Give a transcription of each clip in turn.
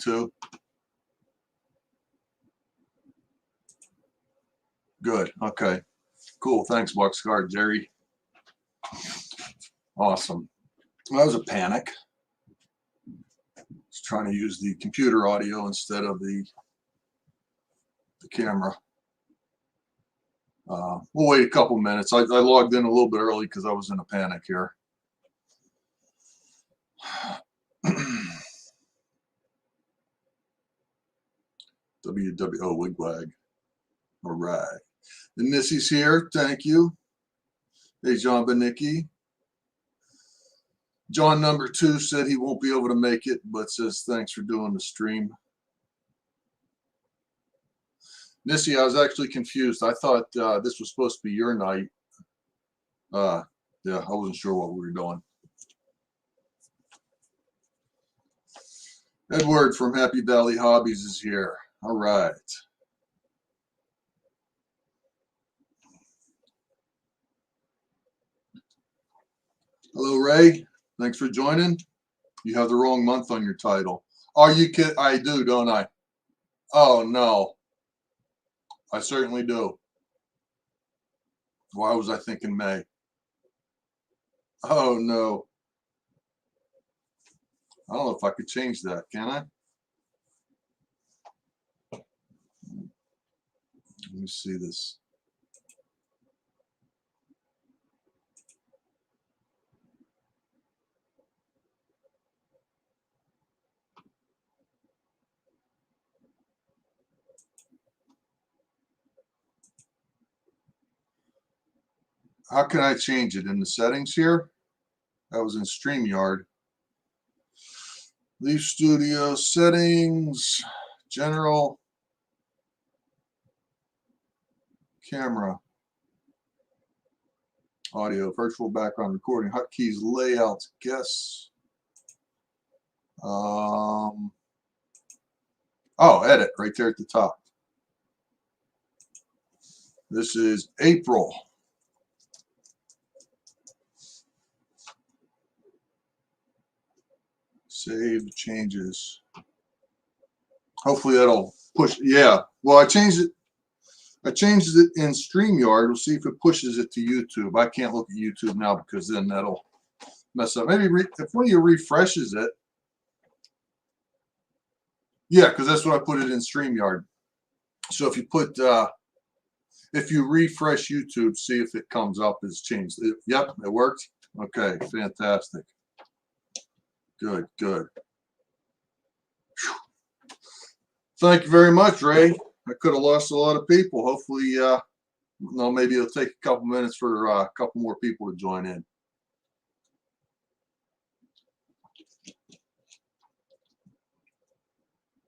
too? Good. Okay. Cool. Thanks, Boxcar Jerry. Awesome. That was a panic. Just trying to use the computer audio instead of the camera. We'll wait a couple minutes. I logged in a little bit early because I was in a panic here. WWO Wigwag. All right. And Nissy's here. Thank you. Hey, John Benicki. John number 2 said he won't be able to make it, but says thanks for doing the stream. Nissy, I was actually confused. I thought this was supposed to be your night. Yeah, I wasn't sure what we were doing. Edward from Happy Valley Hobbies is here. All right. Hello, Ray. Thanks for joining. You have the wrong month on your title. Are you kidding? I do, don't I? Oh, no. I certainly do. Why was I thinking May? Oh, no. I don't know if I could change that, can I? Let me see this. How can I change it? In the settings here? That was in StreamYard. Leave Studio settings, general, camera, audio, virtual background recording, hotkeys, layouts, guests. Oh, edit right there at the top. This is April. Save changes. Hopefully that'll push. Yeah. Well, I changed it. I changed it in StreamYard. We'll see if it pushes it to YouTube. I can't look at YouTube now because then that'll mess up. Maybe if one of you refreshes it. Yeah, because that's what I put it in StreamYard. So if you put, if you refresh YouTube, see if it comes up as changed. Yep, it worked. Okay, fantastic. Good, good. Whew. Thank you very much, Ray. I could have lost a lot of people. Hopefully, no, maybe it'll take a couple minutes for a couple more people to join in.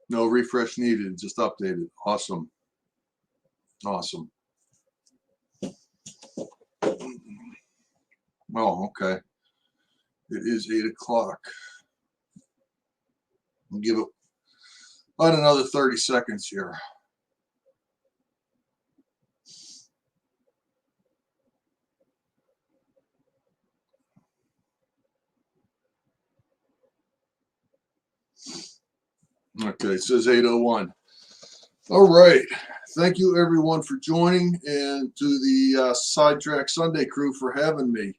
No refresh needed, just updated. Awesome. Awesome. Oh, okay. It is 8 o'clock. I'll give it about another 30 seconds here. Okay, it says 8:01. All right. Thank you, everyone, for joining, and to the Sidetrack Sunday crew for having me.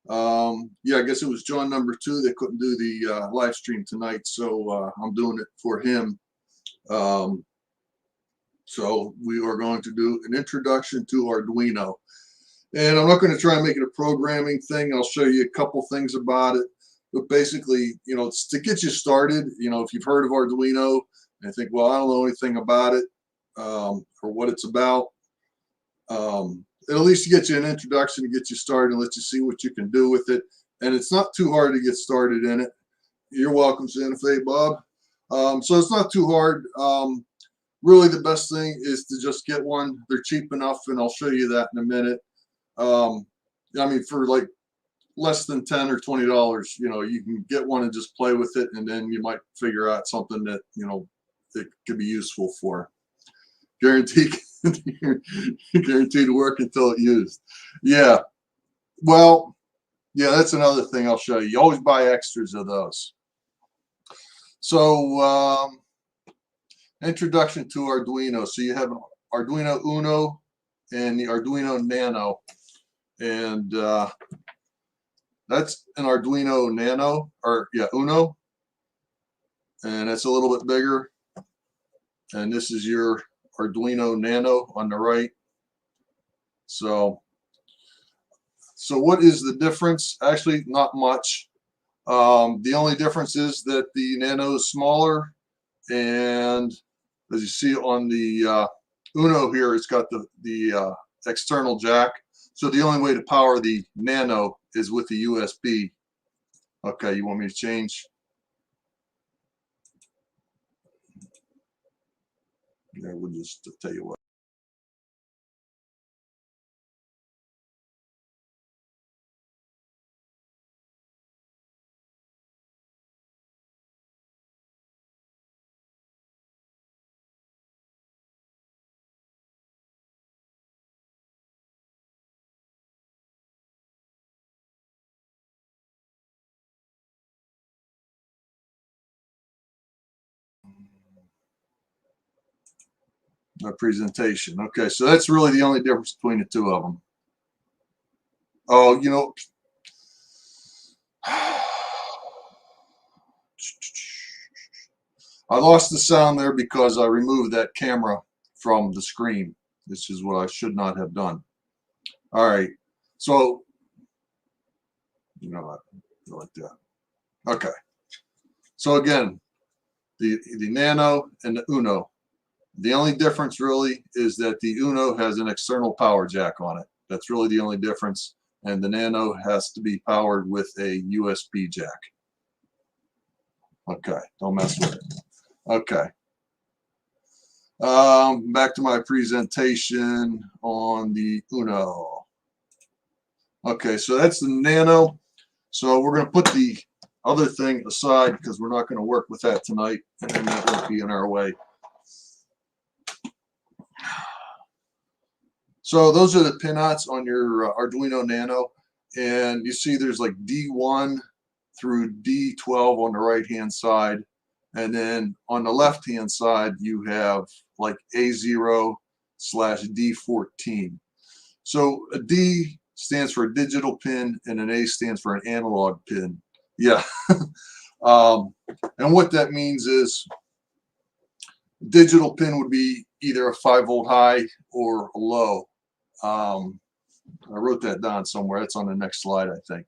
Yeah, I guess it was John number 2 that couldn't do the live stream tonight, so I'm doing it for him. So we are going to do an introduction to Arduino. And I'm not going to try and make it a programming thing. I'll show you a couple things about it. But basically, you know, it's to get you started. You know, if you've heard of Arduino and think, well, I don't know anything about it or what it's about, at least get you an introduction to get you started and let you see what you can do with it. And it's not too hard to get started in it. You're welcome, Santa Fe Bob. So it's not too hard. Really, the best thing is to just get one. They're cheap enough, and I'll show you that in a minute. I mean, for like less than $10 or $20, you know, you can get one and just play with it, and then you might figure out something that, you know, it could be useful for. Guaranteed to work until it's used. Yeah. Well, yeah, that's another thing I'll show you. You always buy extras of those. So Introduction to Arduino. So you have an Arduino Uno and the Arduino Nano, and that's an Arduino Nano, or yeah, Uno, and it's a little bit bigger. And this is your Arduino Nano on the right. So what is the difference? Actually, not much. The only difference is that the Nano is smaller, and as you see on the Uno here, it's got the external jack. So the only way to power the Nano is with the USB. Okay, you want me to change? Yeah, we'll just tell you what. A presentation. Okay, so that's really the only difference between the two of them. Oh, you know, I lost the sound there because I removed that camera from the screen. This is what I should not have done. All right, so you know what, like that. Okay, so again, the Nano and the Uno. The only difference really is that the Uno has an external power jack on it. That's really the only difference. And the Nano has to be powered with a USB jack. Okay, don't mess with it. Okay. Back to my presentation on the Uno. Okay, so that's the Nano. So we're going to put the other thing aside because we're not going to work with that tonight, and then that won't be in our way. So those are the pinouts on your Arduino Nano, and you see there's like D1 through D12 on the right hand side, and then on the left hand side you have like A0 slash D14. So a D stands for a digital pin and an A stands for an analog pin. Yeah. And what that means is digital pin would be either a 5-volt high or a low. I wrote that down somewhere. That's on the next slide, I think.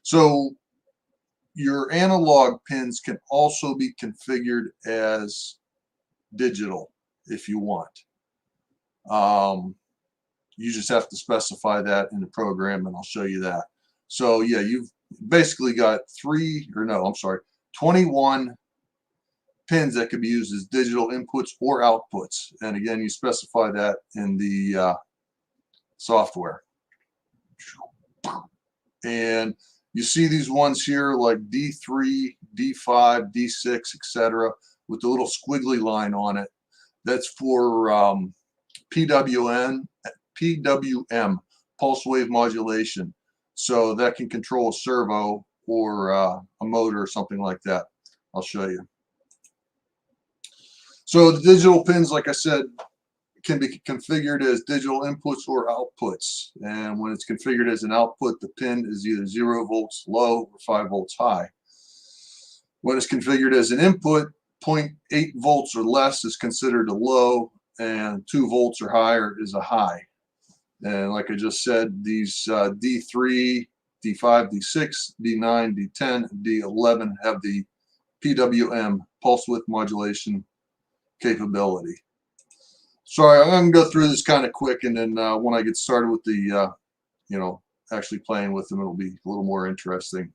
So your analog pins can also be configured as digital if you want. You just have to specify that in the program, and I'll show you that. So yeah, you've basically got 21 pins that could be used as digital inputs or outputs. And again, you specify that in the software. And you see these ones here like D3, D5, D6, etc. with the little squiggly line on it. That's for PWM, pulse wave modulation. So that can control a servo or a motor or something like that. I'll show you. So the digital pins, like I said, can be configured as digital inputs or outputs. And when it's configured as an output, the pin is either 0 volts low or 5 volts high. When it's configured as an input, 0.8 volts or less is considered a low, and 2 volts or higher is a high. And like I just said, these D3, D5, D6, D9, D10, D11 have the PWM, pulse width modulation capability. Sorry, I'm going to go through this kind of quick, and then when I get started with the, actually playing with them, it'll be a little more interesting.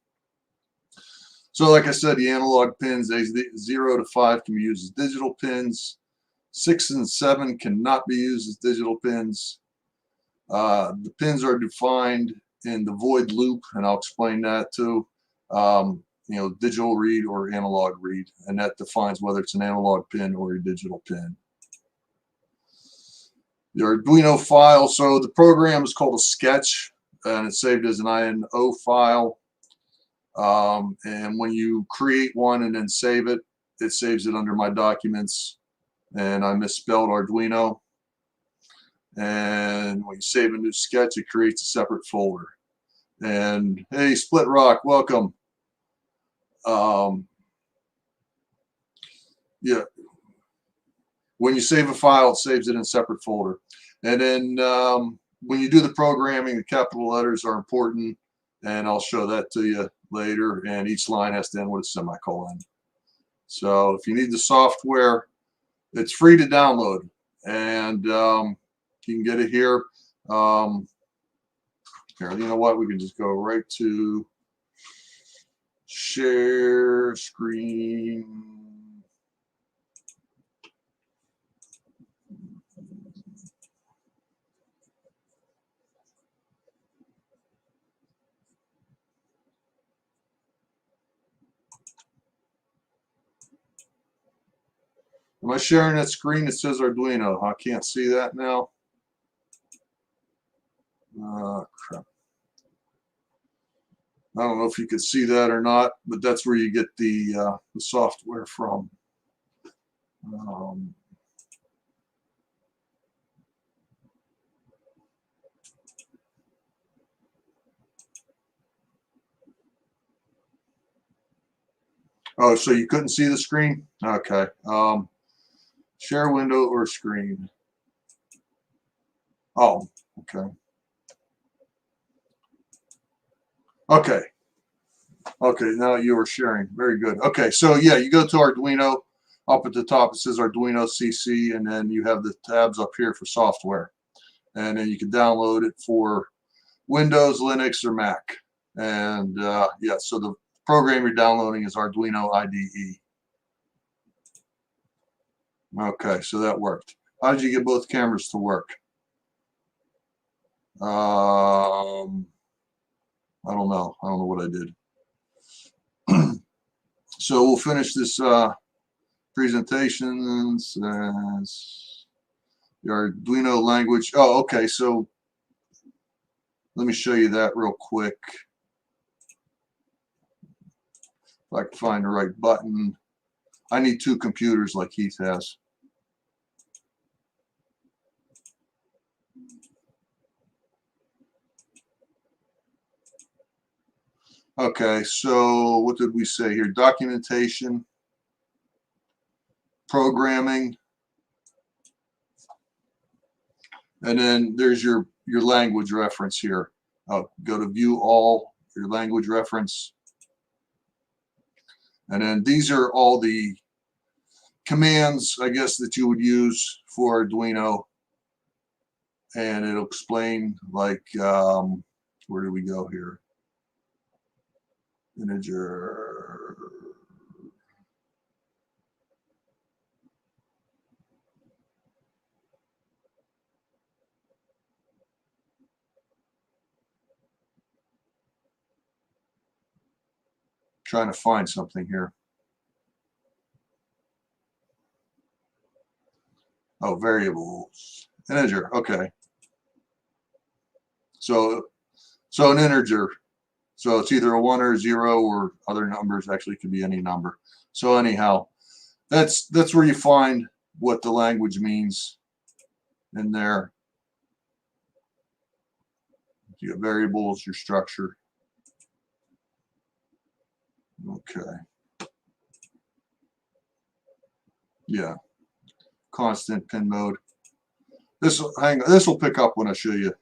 So like I said, the analog pins, 0 to 5 can be used as digital pins. 6 and 7 cannot be used as digital pins. The pins are defined in the void loop, and I'll explain that too. Digital read or analog read, and that defines whether it's an analog pin or a digital pin. The Arduino file, so the program is called a sketch, and it's saved as an INO file. And when you create one and then save it, it saves it under my documents. and I misspelled Arduino. And when you save a new sketch, it creates a separate folder. And hey, Split Rock, welcome. Yeah, when you save a file, it saves it in a separate folder. And then when you do the programming, the capital letters are important, and I'll show that to you later. And each line has to end with a semicolon. So if you need the software, it's free to download, and you can get it here. Here, you know what? We can just go right to share screen. Am I sharing that screen that says Arduino? I can't see that now. Crap. I don't know if you could see that or not, but that's where you get the software from. Oh, so you couldn't see the screen? Okay. Share window or screen. Oh, okay. Okay. Okay, now you are sharing. Very good. Okay, so yeah, you go to Arduino. Up at the top, it says Arduino CC, and then you have the tabs up here for software. And then you can download it for Windows, Linux, or Mac. And yeah, so the program you're downloading is Arduino IDE. Okay, so that worked. How did you get both cameras to work? I don't know. I don't know what I did. So we'll finish this presentations as the Arduino language. Oh, okay. So let me show you that real quick. If I can find the right button. I need two computers like Heath has. Okay, so what did we say here? Documentation, programming, and then there's your language reference here. Go to view all, your language reference. And then these are all the commands, I guess, that you would use for Arduino. And it'll explain, like, where do we go here? Integer. Trying to find something here. Oh, variables. Integer. Okay. So an integer. So it's either a 1 or a 0, or other numbers. Actually, could be any number. So anyhow, that's where you find what the language means in there. You got variables, your structure. Okay. Yeah. Constant pin mode. This will pick up when I show you.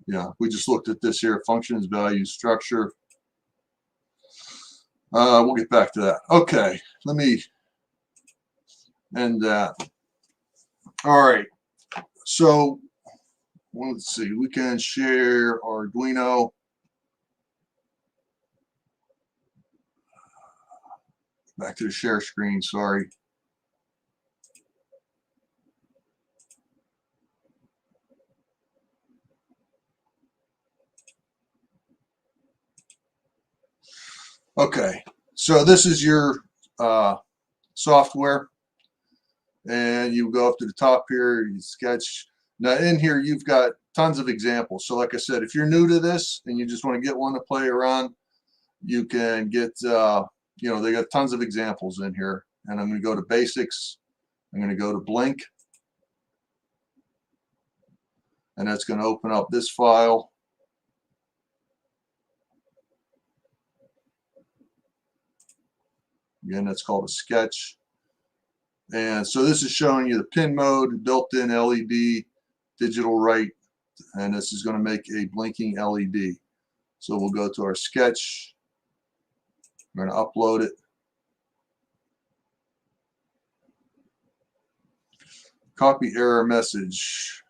Yeah, we just looked at this here. Functions, values, structure. We'll get back to that. Okay, let me end that. All right. So let's see. We can share Arduino. Back to the share screen. Sorry. Okay, so this is your software, and you go up to the top here, you sketch. Now in here you've got tons of examples. So like I said, if you're new to this and you just want to get one to play around, you can get, you know, they got tons of examples in here. And I'm going to go to basics, I'm going to go to Blink, and that's going to open up this file. Again, that's called a sketch. And so this is showing you the pin mode, built-in LED, digital write, and this is going to make a blinking LED. So we'll go to our sketch. We're going to upload it. Copy error message.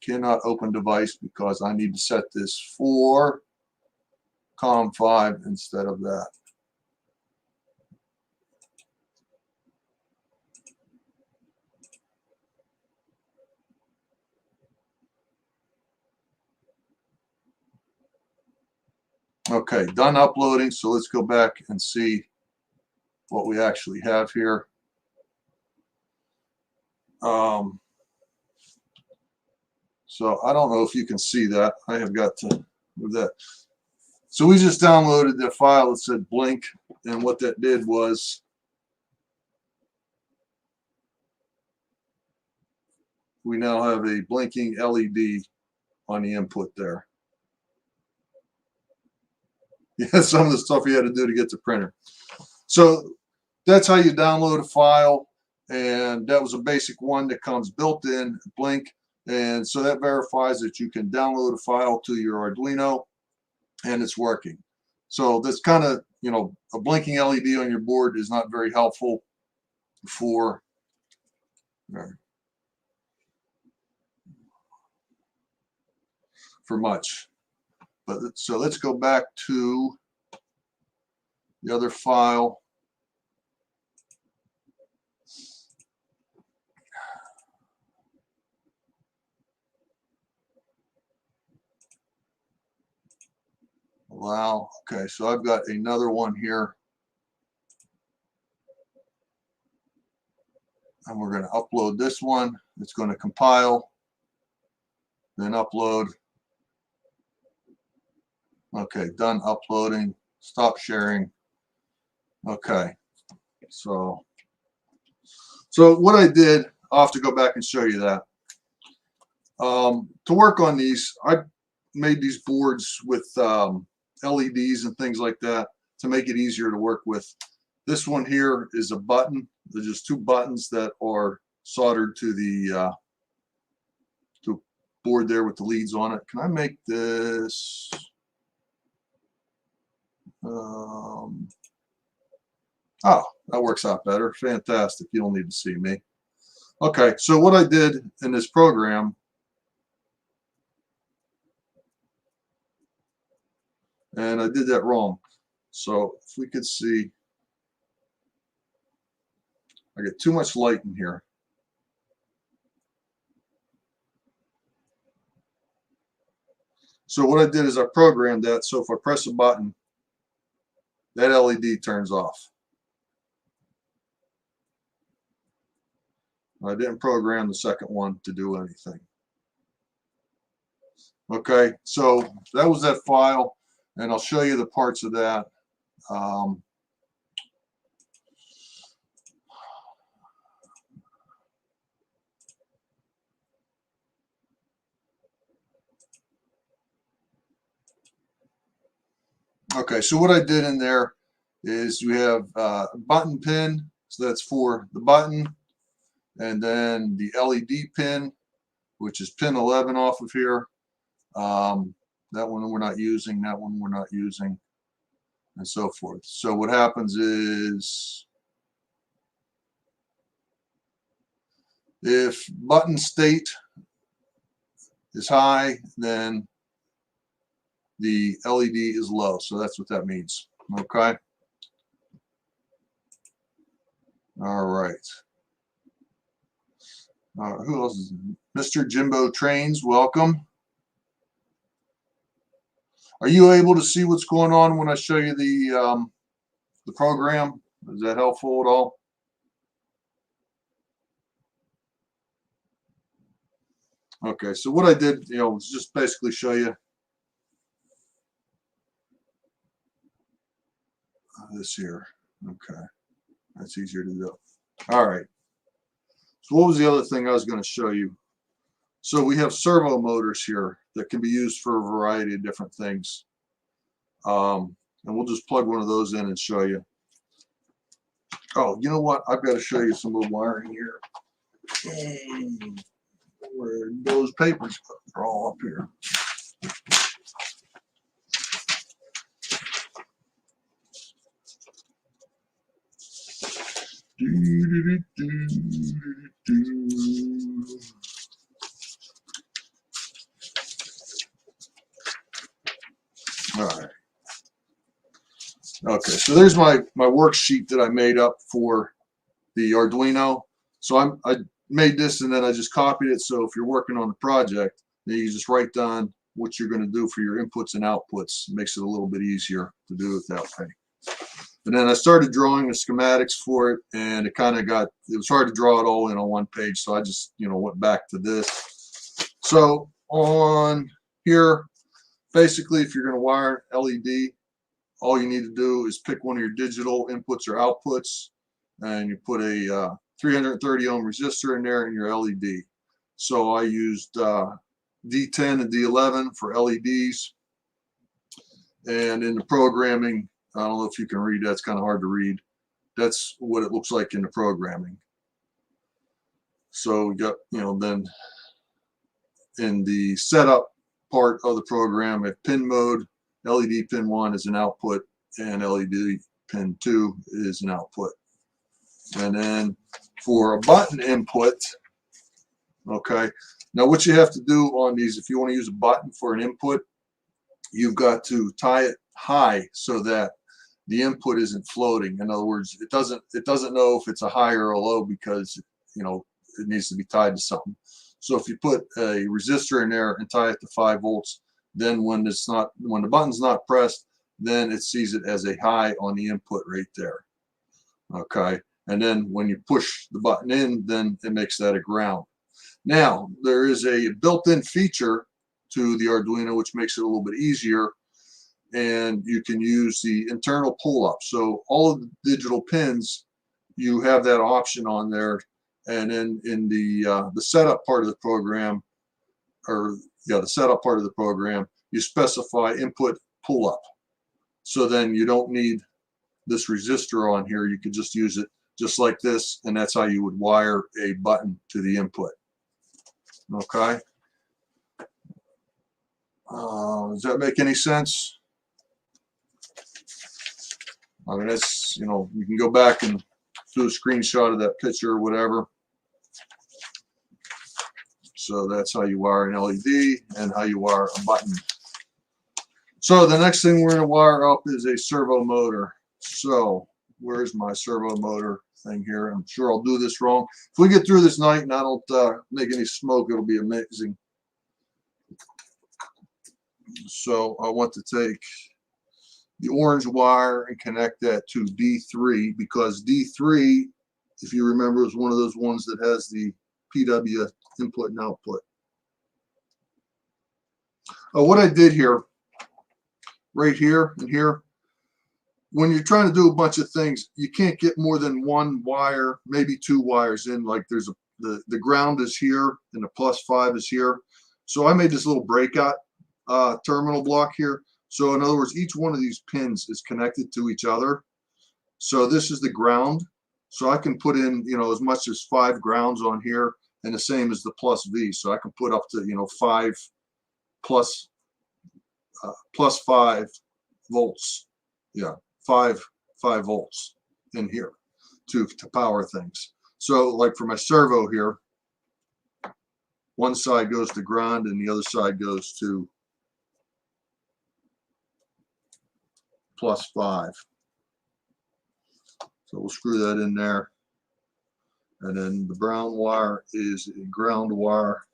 Cannot open device because I need to set this for COM5 instead of that. Okay, done uploading. So let's go back and see what we actually have here. So I don't know if you can see that. I have got to move that. So we just downloaded the file that said Blink, and what that did was we now have a blinking LED on the input there. Yeah, some of the stuff you had to do to get the printer. So that's how you download a file, and that was a basic one that comes built in, Blink, and so that verifies that you can download a file to your Arduino and it's working. So that's kind of, you know, a blinking LED on your board is not very helpful for much. But so let's go back to the other file. Wow. Okay, so I've got another one here. And we're going to upload this one. It's going to compile, then upload. Okay, done uploading. Stop sharing. Okay, so what I did, I'll have to go back and show you that. To work on these, I made these boards with LEDs and things like that to make it easier to work with. This one here is a button. There's just two buttons that are soldered to the board there with the leads on it. Can I make this? Oh, that works out better. Fantastic. You don't need to see me. Okay, so what I did in this program, and I did that wrong. So if we could see, I get too much light in here. So what I did is I programmed that so if I press a button, that LED turns off. I didn't program the second one to do anything. Okay, so that was that file, and I'll show you the parts of that. Okay, so what I did in there is we have a button pin, so that's for the button, and then the LED pin, which is pin 11 off of here. That one we're not using, that one we're not using, and so forth. So what happens is if button state is high, then the LED is low. So that's what that means. Okay. All right. Who else is Mr. Jimbo Trains? Welcome. Are you able to see what's going on when I show you the program? Is that helpful at all? Okay, so what I did, was just basically show you this here. Okay, that's easier to do. All right. So what was the other thing I was going to show you? So we have servo motors here that can be used for a variety of different things. And we'll just plug one of those in and show you. Oh, you know what? I've got to show you some of the wiring here. Where those papers are all up here. All right. Okay, so there's my worksheet that I made up for the Arduino. So I made this and then I just copied it. So if you're working on the project, then you just write down what you're going to do for your inputs and outputs. It makes it a little bit easier to do it that way. And then I started drawing the schematics for it, and it was hard to draw it all in on one page, so I just, went back to this. So on here, basically, if you're going to wire LED, all you need to do is pick one of your digital inputs or outputs, and you put a 330 ohm resistor in there and your LED. So I used D10 and D11 for LEDs, and in the programming, I don't know if you can read that. It's kind of hard to read. That's what it looks like in the programming. So we got, then in the setup part of the program, at pin mode, LED pin 1 is an output and LED pin 2 is an output. And then for a button input, okay, now what you have to do on these, if you want to use a button for an input, you've got to tie it high so that the input isn't floating. In other words, it doesn't know if it's a high or a low because it needs to be tied to something. So if you put a resistor in there and tie it to 5 volts, then when the button's not pressed, then it sees it as a high on the input right there. Okay, and then when you push the button in, then it makes that a ground. Now there is a built-in feature to the Arduino which makes it a little bit easier, and you can use the internal pull-up. So all of the digital pins, you have that option on there, and then in the setup part of the program, the setup part of the program, you specify input pull-up. So then you don't need this resistor on here. You could just use it just like this, and that's how you would wire a button to the input. Okay. Does that make any sense? I mean, that's, you can go back and do a screenshot of that picture or whatever. So that's how you wire an LED and how you wire a button. So the next thing we're going to wire up is a servo motor. So where's my servo motor thing here? I'm sure I'll do this wrong. If we get through this night and I don't make any smoke, it'll be amazing. So I want to take the orange wire and connect that to D3, because D3, if you remember, is one of those ones that has the PW input and output. What I did here, right here and here, when you're trying to do a bunch of things, you can't get more than one wire, maybe 2 wires in. Like there's the ground is here and the +5 is here. So I made this little breakout terminal block here. So in other words, each one of these pins is connected to each other. So this is the ground. So I can put in, as much as 5 grounds on here, and the same as the +V. So I can put up to, 5 plus 5 volts. Yeah, 5 volts in here to power things. So like for my servo here, one side goes to ground and the other side goes to +5. So we'll screw that in there. And then the brown wire is a ground wire.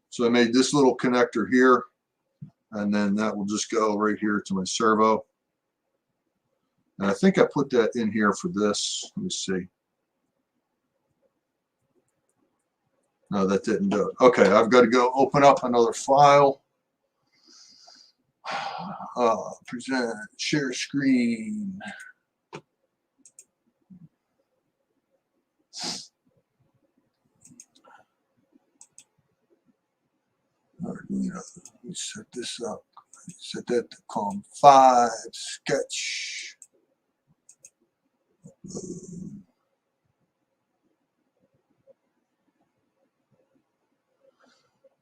So I made this little connector here, and then that will just go right here to my servo. And I think I put that in here for this. Let me see. No, that didn't do it. Okay, I've got to go open up another file. Present, share screen. Arduino. Let me set this up. Set that to COM5 sketch.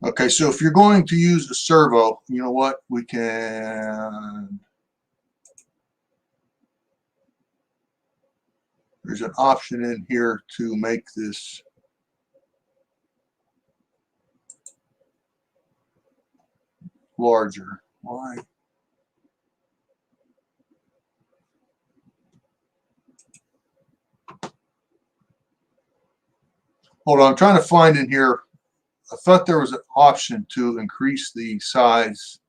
Okay, so if you're going to use a servo, you know what? We can. There's an option in here to make this larger. Why? Hold on, I'm trying to find in here. I thought there was an option to increase the size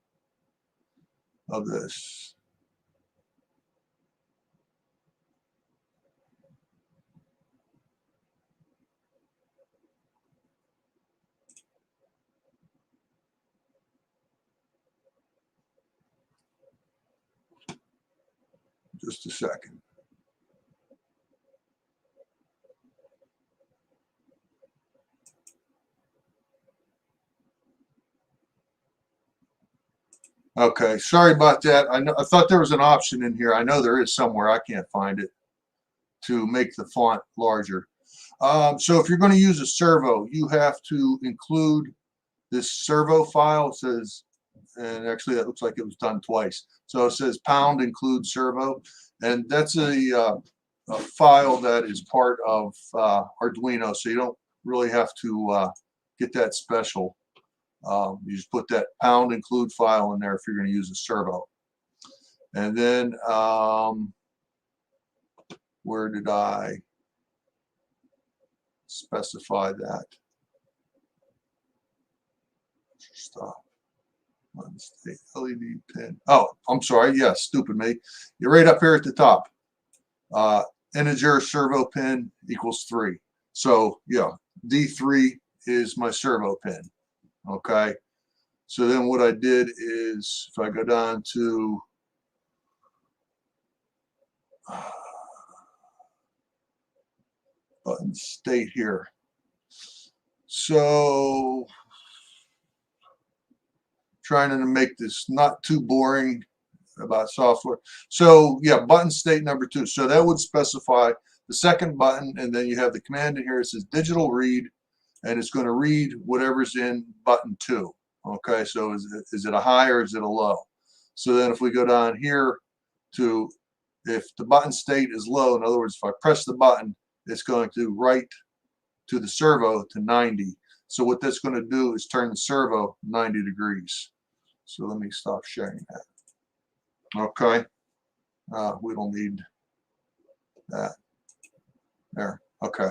of this. Just a second. Okay, sorry about that. I thought there was an option in here. I know there is somewhere. I can't find it to make the font larger. So if you're going to use a servo, you have to include this servo file. It says, and actually that looks like it was done twice. So it says pound include servo, and that's a file that is part of Arduino. So you don't really have to get that special. You just put that pound include file in there if you're going to use a servo. And then where did I specify that? Stop. LED pin. Oh, I'm sorry. Yeah, stupid me. You're right up here at the top. Integer servo pin equals 3. So yeah, D3 is my servo pin. Okay. So then what I did is, if I go down to button state here. So trying to make this not too boring about software. So yeah, button state number 2. So that would specify the second button, and then you have the command in here. It says digital read, and it's going to read whatever's in button 2. Okay, so is it a high or is it a low? So then if we go down here to, if the button state is low, in other words, if I press the button, it's going to write to the servo to 90. So what that's going to do is turn the servo 90 degrees. So let me stop sharing that. Okay. We don't need that. There. Okay.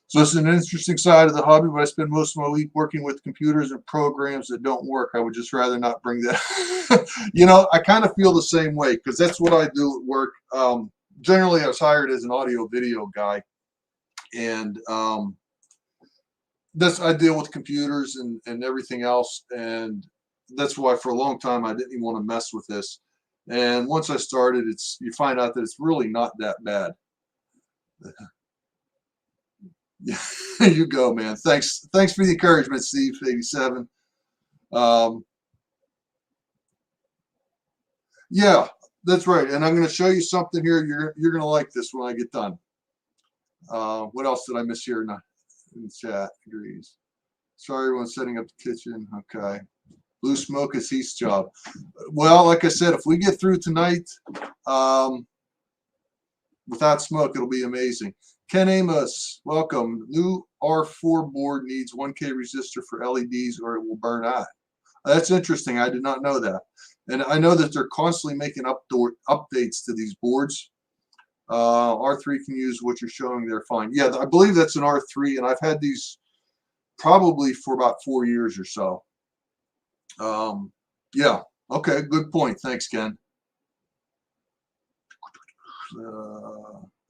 So this is an interesting side of the hobby, but I spend most of my week working with computers and programs that don't work. I would just rather not bring that. You know, I kind of feel the same way because that's what I do at work. Generally, I was hired as an audio video guy, and I deal with computers and everything else, and that's why for a long time I didn't even want to mess with this. And once I started, you find out that it's really not that bad. You go, man. Thanks for the encouragement, Steve 87. Yeah, that's right. And I'm going to show you something here. You're going to like this when I get done. What else did I miss here in the chat? Agrees. Sorry, everyone's setting up the kitchen. Okay. Blue smoke is Heath's job. Well, like I said, if we get through tonight without smoke, it'll be amazing. Ken Amos, welcome. New R4 board needs 1K resistor for LEDs or it will burn out. That's interesting. I did not know that. And I know that they're constantly making updates to these boards. R3 can use what you're showing there fine. Yeah, I believe that's an R3, and I've had these probably for about 4 years or so. Yeah, okay, good point. Thanks, Ken.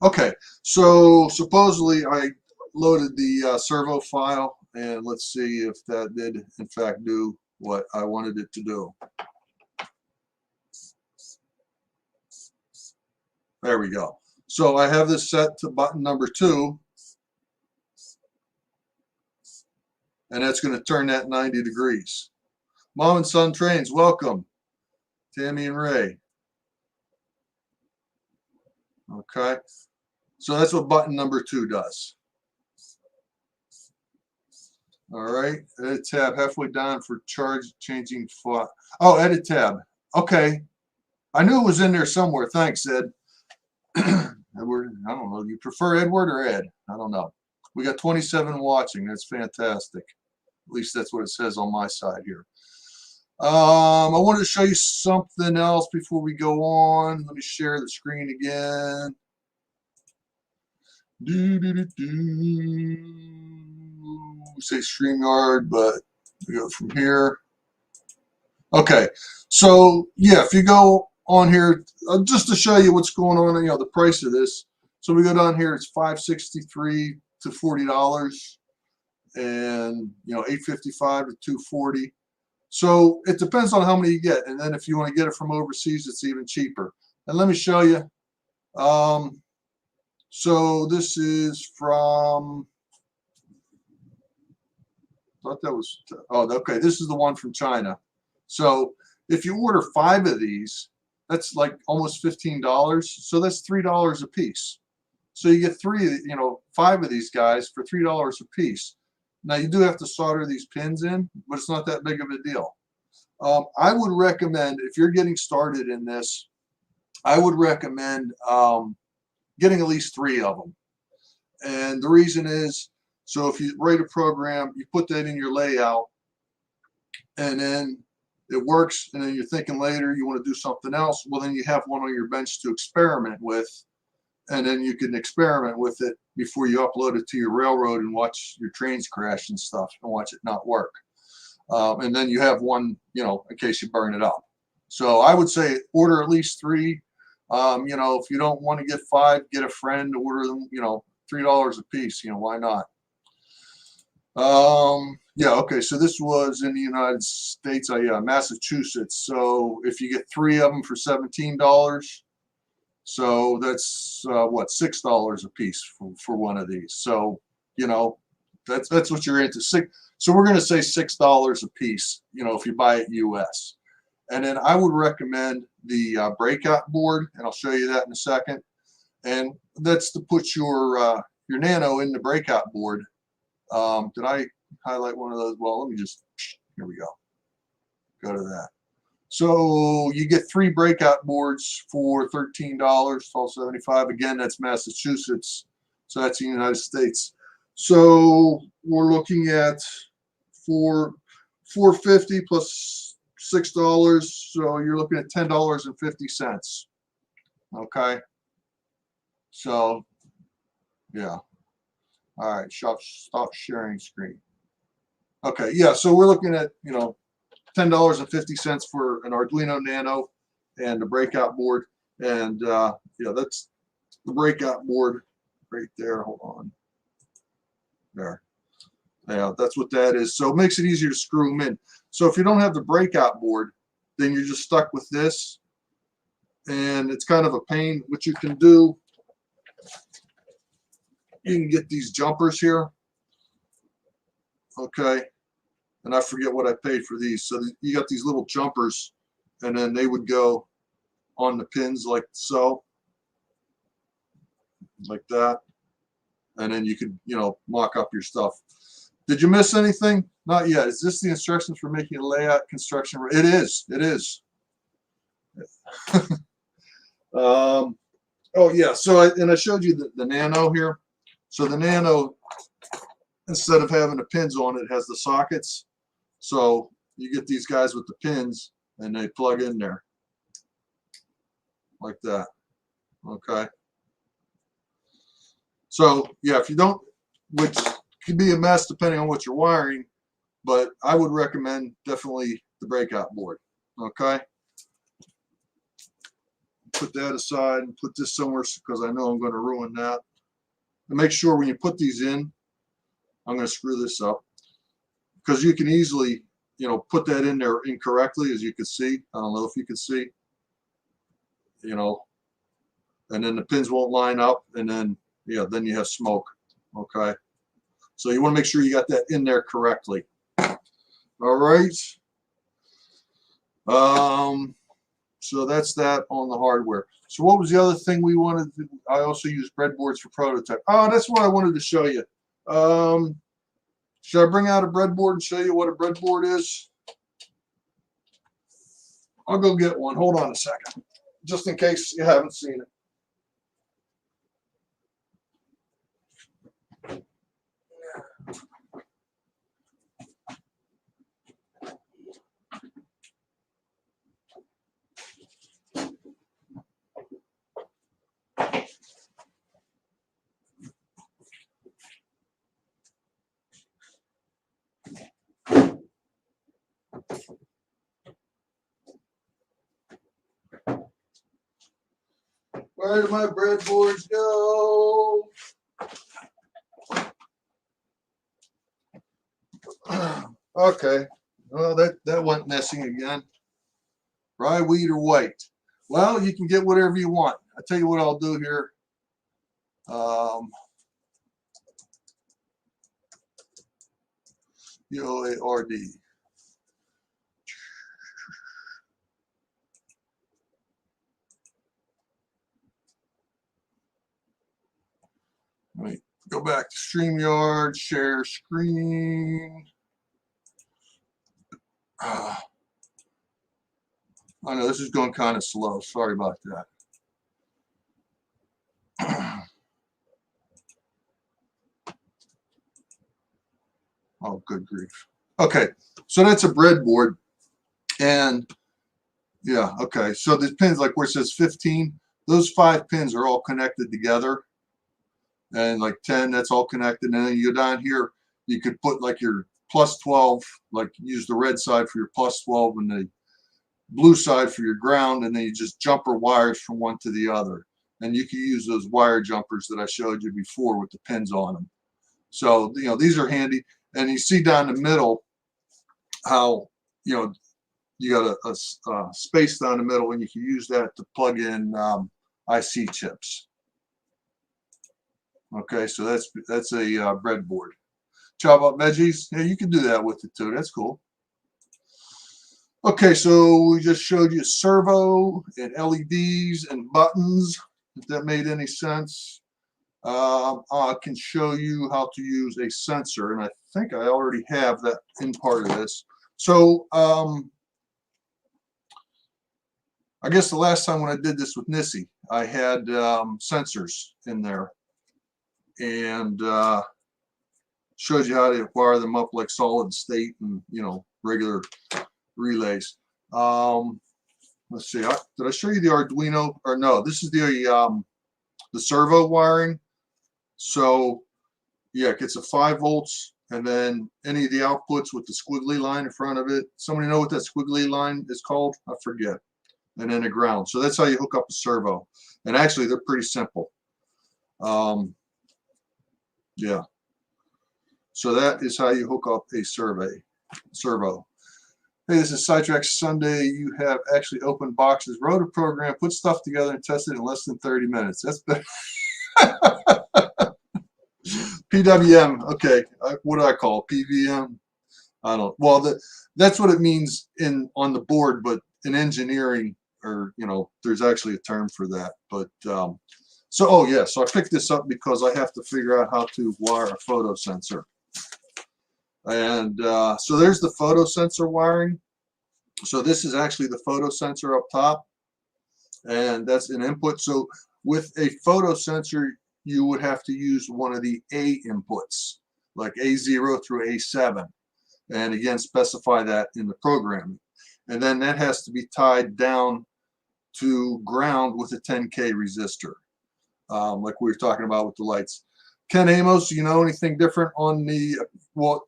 Okay, so supposedly I loaded the servo file, and let's see if that did in fact do what I wanted it to do. There we go. So I have this set to button number 2, and that's going to turn that 90 degrees. Mom and Son Trains, welcome. Tammy and Ray. Okay, so that's what button number 2 does. All right, edit tab halfway down for charge changing font. Oh, edit tab. Okay, I knew it was in there somewhere. Thanks, Ed. Edward, I don't know. You prefer Edward or Ed? I don't know. We got 27 watching. That's fantastic. At least that's what it says on my side here. I wanted to show you something else before we go on. Let me share the screen again. Say StreamYard, but we go from here. Okay, so yeah, if you go on here, just to show you what's going on, you know, the price of this. So we go down here, it's $563 to $40, and you know, $855 to $240. So it depends on how many you get, and then if you want to get it from overseas, it's even cheaper. And let me show you. So this is from. Thought that was. Oh, okay. This is the one from China. So if you order 5 of these, that's like almost $15. So that's $3 a piece. So you get 5 of these guys for $3 a piece. Now you do have to solder these pins in, but it's not that big of a deal. I would recommend, if you're getting started in this, I would recommend getting at least 3 of them. And the reason is, so if you write a program, you put that in your layout, and then it works, and then you're thinking later you want to do something else, well, then you have one on your bench to experiment with, and then you can experiment with it before you upload it to your railroad and watch your trains crash and stuff and watch it not work. And then you have one, you know, in case you burn it up. So I would say order at least 3. You know, if you don't want to get 5, get a friend, order them, you know, $3 a piece, you know, why not? Yeah, okay, so this was in the United States, yeah, Massachusetts. So if you get 3 of them for $17, so that's what, $6 a piece for one of these. So, you know, that's what you're into. So we're going to say $6 a piece, you know, if you buy it US. And then I would recommend the breakout board, and I'll show you that in a second. And that's to put your Nano in the breakout board. Did I highlight one of those? Well, let me just, here we go. Go to that. So you get 3 breakout boards for $13, $12.75. Again, that's Massachusetts. So that's the United States. So we're looking at $4.50 plus $6. So you're looking at $10.50. Okay. So yeah. All right. Stop sharing screen. Okay. Yeah. So we're looking at, you know, $10.50 for an Arduino Nano and a breakout board. And yeah, that's the breakout board right there. Hold on. There. Yeah, that's what that is. So it makes it easier to screw them in. So if you don't have the breakout board, then you're just stuck with this. And it's kind of a pain. What you can do, you can get these jumpers here. Okay. And I forget what I paid for these. So you got these little jumpers, and then they would go on the pins like so, like that. And then you could, you know, mock up your stuff. Did you miss anything? Not yet. Is this the instructions for making a layout construction? It is. It is. Oh yeah. So I showed you the Nano here. So the Nano, instead of having the pins on it, has the sockets. So you get these guys with the pins, and they plug in there like that. Okay. So yeah, if you don't, which could be a mess depending on what you're wiring, but I would recommend definitely the breakout board. Okay. Put that aside and put this somewhere because I know I'm going to ruin that. And make sure when you put these in, I'm going to screw this up because you can easily, you know, put that in there incorrectly, as you can see. I don't know if you can see, you know, and then the pins won't line up, and then then you have smoke. Okay, so you want to make sure you got that in there correctly. All right. So that's that on the hardware. So what was the other thing we wanted to, I also use breadboards for prototype. Oh, that's what I wanted to show you. Should I bring out a breadboard and show you what a breadboard is? I'll go get one. Hold on a second, just in case you haven't seen it. Where do my breadboards go? Okay, well that went missing again. Rye, wheat, or white? Well, you can get whatever you want. I tell you what I'll do here. UOARD. Let me go back to StreamYard, share screen. I know this is going kind of slow. Sorry about that. Oh, good grief. Okay, so that's a breadboard. And yeah, okay. So the pins, like where it says 15, those 5 pins are all connected together. And like 10, that's all connected. And then you go down here, you could put like your plus 12, like use the red side for your plus 12 and the blue side for your ground, and then you just jumper wires from one to the other. And you can use those wire jumpers that I showed you before with the pins on them. So, these are handy. And you see down the middle how, you got a space down the middle, and you can use that to plug in IC chips. Okay, so that's a breadboard. Chop up veggies, yeah, you can do that with it too. That's cool. Okay, so we just showed you servo and LEDs and buttons, if that made any sense. I can show you how to use a sensor, and I think I already have that in part of this. So I guess the last time when I did this with Nissy, I had sensors in there, and showed you how to wire them up like solid state and regular relays. Let's see, did I show you the Arduino? Or no, this is the servo wiring. So yeah, it gets a 5 volts, and then any of the outputs with the squiggly line in front of it. Somebody know what that squiggly line is called? I forget. And then a ground. So that's how you hook up a servo. And actually, they're pretty simple. Yeah. So that is how you hook up a servo. Hey, this is Sidetrack Sunday. You have actually opened boxes, wrote a program, put stuff together, and tested it in less than 30 minutes. That's better. PWM. Okay. What do I call it? PVM? I don't. Well, that's what it means on the board, but in engineering, or there's actually a term for that. But so I picked this up because I have to figure out how to wire a photo sensor. And so there's the photo sensor wiring. So this is actually the photo sensor up top, and that's an input. So with a photo sensor, you would have to use one of the A inputs, like A0 through A7, and again specify that in the programming. And then that has to be tied down to ground with a 10K resistor, like we were talking about with the lights. Ken Amos, you know anything different on the, well,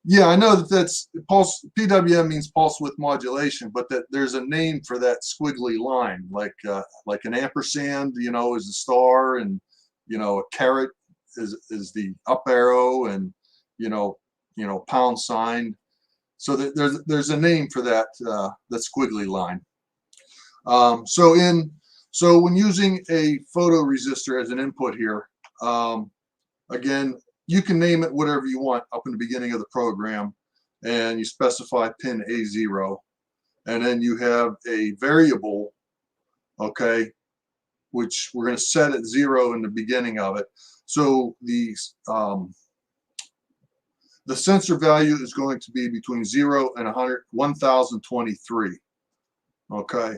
yeah, I know that's pulse. PWM means pulse width modulation, but that there's a name for that squiggly line, like an ampersand, is the star, and a caret is the up arrow, and pound sign. So there's a name for that that squiggly line. So when using a photoresistor as an input here, again, you can name it whatever you want up in the beginning of the program, and you specify pin A0, and then you have a variable, okay, which we're going to set at 0 in the beginning of it. So the sensor value is going to be between 0 and 1023, okay.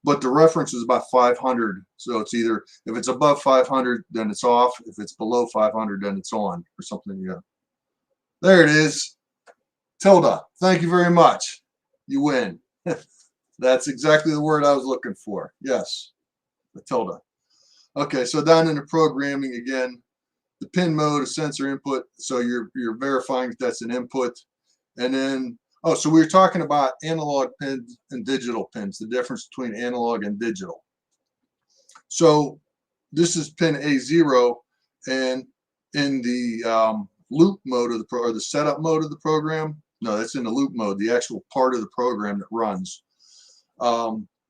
But the reference is about 500, so it's either, if it's above 500, then it's off. If it's below 500, then it's on, or something. Yeah, there it is. Tilde. Thank you very much. You win. That's exactly the word I was looking for. Yes, the tilde. Okay, so down in the programming again, the pin mode is sensor input, so you're verifying that that's an input, and then. Oh, so we were talking about analog pins and digital pins, the difference between analog and digital. So this is pin A0, and in the loop mode of the or the setup mode of the program, no, that's in the loop mode, the actual part of the program that runs.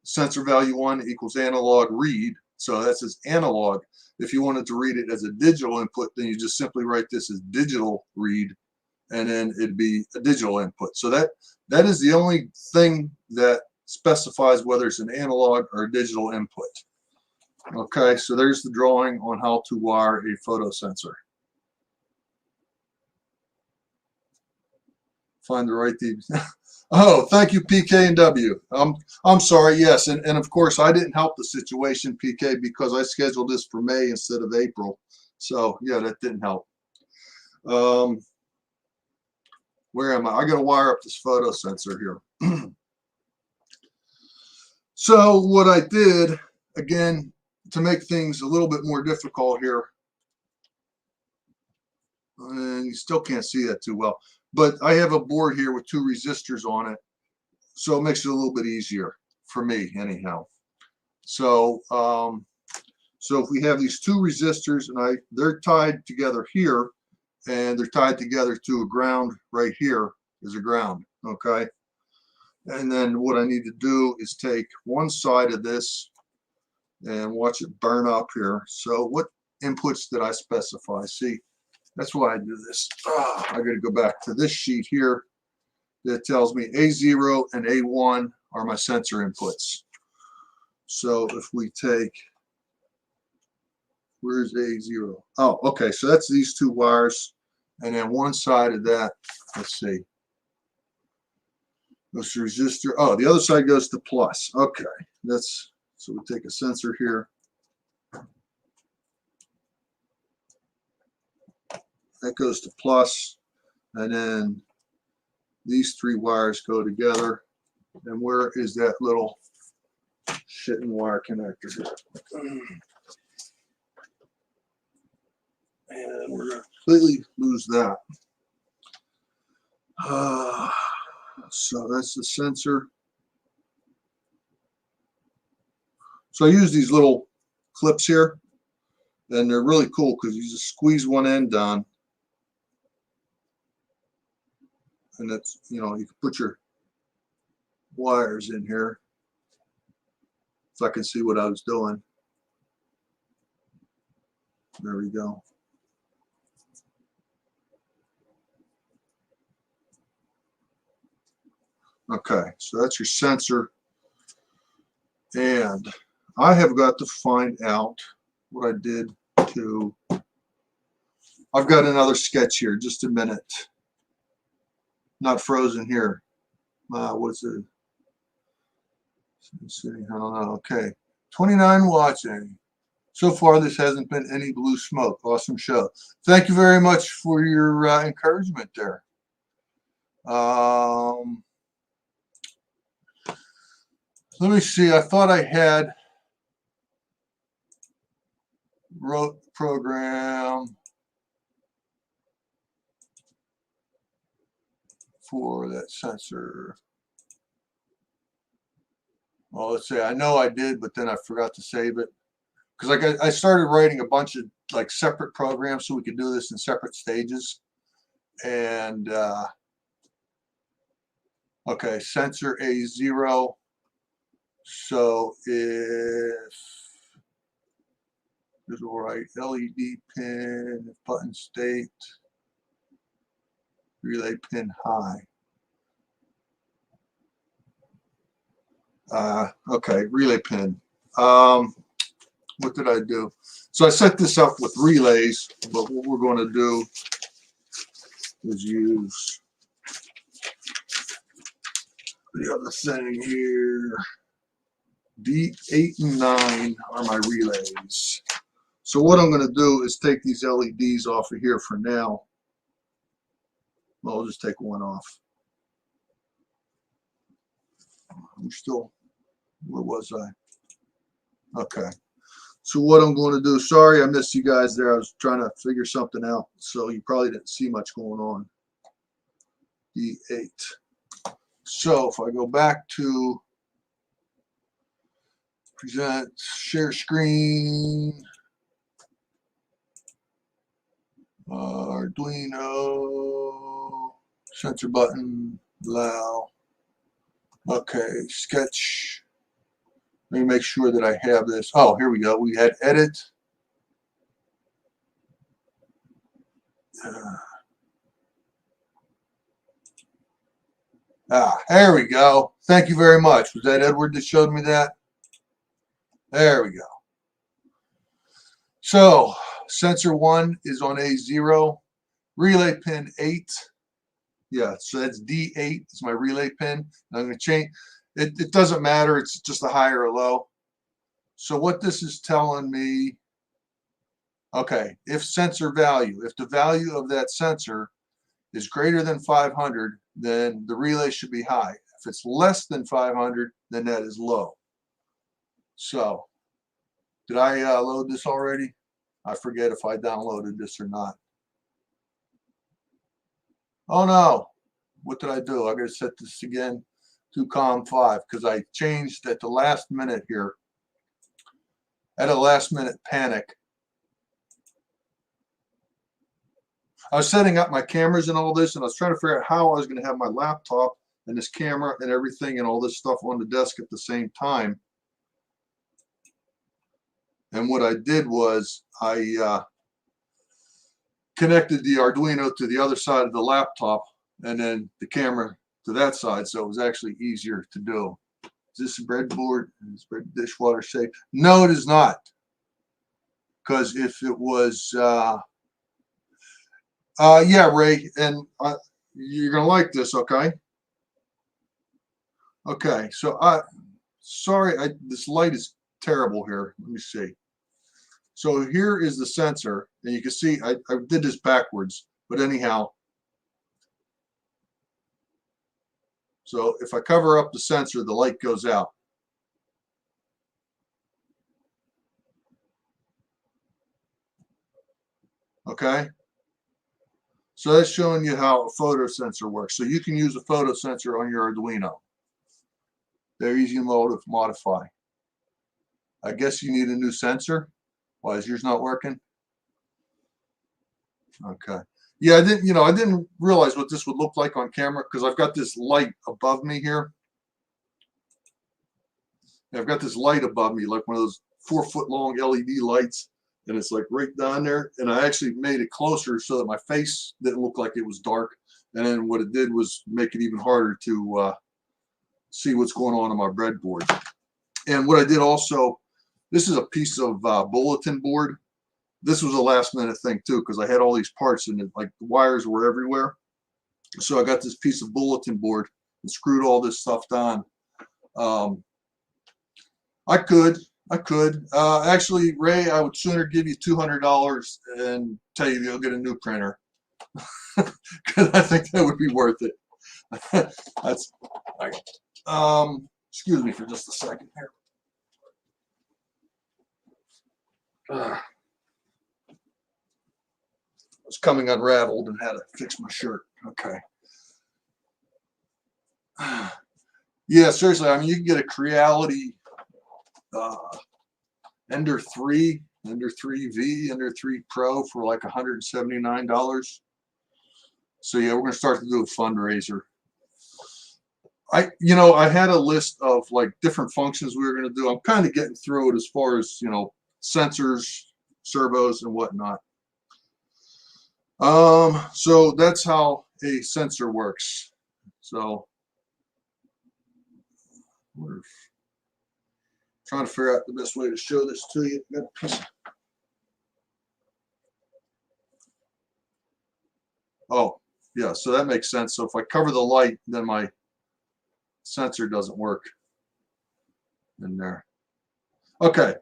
Sensor value 1 equals analog read, so that's as analog. If you wanted to read it as a digital input, then you just simply write this as digital read, and then it'd be a digital input. So that is the only thing that specifies whether it's an analog or a digital input. Okay, so there's the drawing on how to wire a photosensor. Find the right thing. Oh, thank you, PK and W. I'm sorry, yes, and of course I didn't help the situation, PK, because I scheduled this for May instead of April. So yeah, that didn't help. Where am I? I got to wire up this photo sensor here. So what I did, again, to make things a little bit more difficult here, and you still can't see that too well, but I have a board here with 2 resistors on it, so it makes it a little bit easier for me anyhow. So so if we have these 2 resistors, and they're tied together here, and they're tied together to a ground right here is a ground, okay? And then what I need to do is take one side of this and watch it burn up here. So what inputs did I specify? See, that's why I do this. I got to go back to this sheet here that tells me A0 and A1 are my sensor inputs. So if we take, where's A0? Oh, okay, so that's these 2 wires. And then one side of that, let's see, goes to resistor. Oh, the other side goes to plus. Okay, that's, so we take a sensor here. That goes to plus, and then these 3 wires go together. And where is that little shit and wire connector here? And we're going to completely lose that. So that's the sensor. So I use these little clips here, and they're really cool because you just squeeze one end down, and that's, you know, you can put your wires in here. If I can see what I was doing. There we go. Okay, so that's your sensor, and I have got to find out what I did to, I've got another sketch here, just a minute, not frozen here. What's it? Let's see, I don't know. Okay, 29 watching. So far, this hasn't been any blue smoke. Awesome show. Thank you very much for your encouragement there. Let me see. I thought I had wrote program for that sensor. Well, let's see. I know I did, but then I forgot to save it because I started writing a bunch of like separate programs so we could do this in separate stages. And okay, sensor A0. So if there's all right, LED pin, button state, relay pin high. Okay, relay pin. What did I do? So I set this up with relays, but what we're going to do is use the other thing here. D8 and 9 are my relays. So what I'm going to do is take these LEDs off of here for now. Well, I'll just take one off. I'm still, where was I? Okay. So what I'm going to do, sorry I missed you guys there. I was trying to figure something out. So you probably didn't see much going on. D8. So if I go back to present, share screen, Arduino, sensor button, allow. Okay, sketch. Let me make sure that I have this. Oh, here we go. We had edit. There we go. Thank you very much. Was that Edward that showed me that? There we go. So sensor 1 is on A0. Relay pin 8. Yeah, so that's D8 is my relay pin. I'm going to change. It doesn't matter. It's just a high or a low. So what this is telling me, okay, if sensor value, if the value of that sensor is greater than 500, then the relay should be high. If it's less than 500, then that is low. So did I load this already? I forget if I downloaded this or not. Oh no, what did I do? I got to set this again to COM5 because I changed at the last minute here. At a last minute panic. I was setting up my cameras and all this, and I was trying to figure out how I was going to have my laptop and this camera and everything and all this stuff on the desk at the same time. And what I did was I connected the Arduino to the other side of the laptop and then the camera to that side, so it was actually easier to do. Is this a breadboard? Is this dishwater safe? No, it is not. Because if it was, yeah, Ray, and you're gonna like this, okay? Okay, so sorry, this light is terrible here. Let me see. So here is the sensor, and you can see I did this backwards, but anyhow. So if I cover up the sensor, the light goes out. Okay. So that's showing you how a photo sensor works. So you can use a photo sensor on your Arduino. They're easy to modify. I guess you need a new sensor. Why is yours not working? Okay. Yeah, I didn't realize what this would look like on camera because I've got this light above me here. I've got this light above me, like one of those 4-foot long LED lights, and it's like right down there. And I actually made it closer so that my face didn't look like it was dark. And then what it did was make it even harder to see what's going on my breadboard. And what I did also, this is a piece of bulletin board. This was a last minute thing too, because I had all these parts and like the wires were everywhere. So I got this piece of bulletin board and screwed all this stuff down. I could. Actually, Ray, I would sooner give you $200 and tell you you'll get a new printer. Because I think that would be worth it. That's excuse me for just a second here. I was coming unraveled and had to fix my shirt. Okay. Yeah, seriously, I mean, you can get a Creality Ender 3, Ender 3V, Ender 3 Pro for like $179. So yeah, we're going to start to do a fundraiser. I had a list of like different functions we were going to do. I'm kind of getting through it as far as, sensors, servos, and whatnot. So that's how a sensor works. So we're trying to figure out the best way to show this to you. Got a piece of, oh, yeah, so that makes sense. So if I cover the light, then my sensor doesn't work in there. Okay,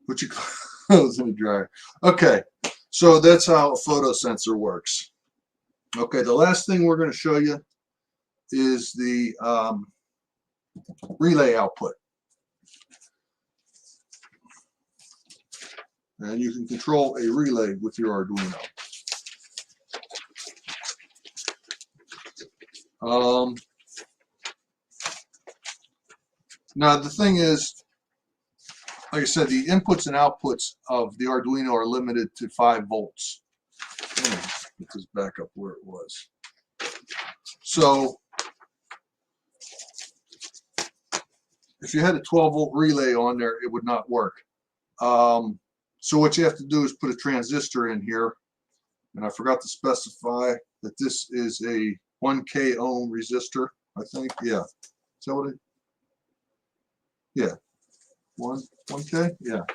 put your clothes in the dryer. Okay, so that's how a photo sensor works. Okay, the last thing we're going to show you is the relay output. And you can control a relay with your Arduino. Now the thing is, like I said, the inputs and outputs of the Arduino are limited to 5 volts. Let me get this back up where it was. So if you had a 12-volt relay on there, it would not work. So what you have to do is put a transistor in here, and I forgot to specify that this is a 1K ohm resistor, I think. Yeah. Is that what it? Yeah. 1K? Yeah.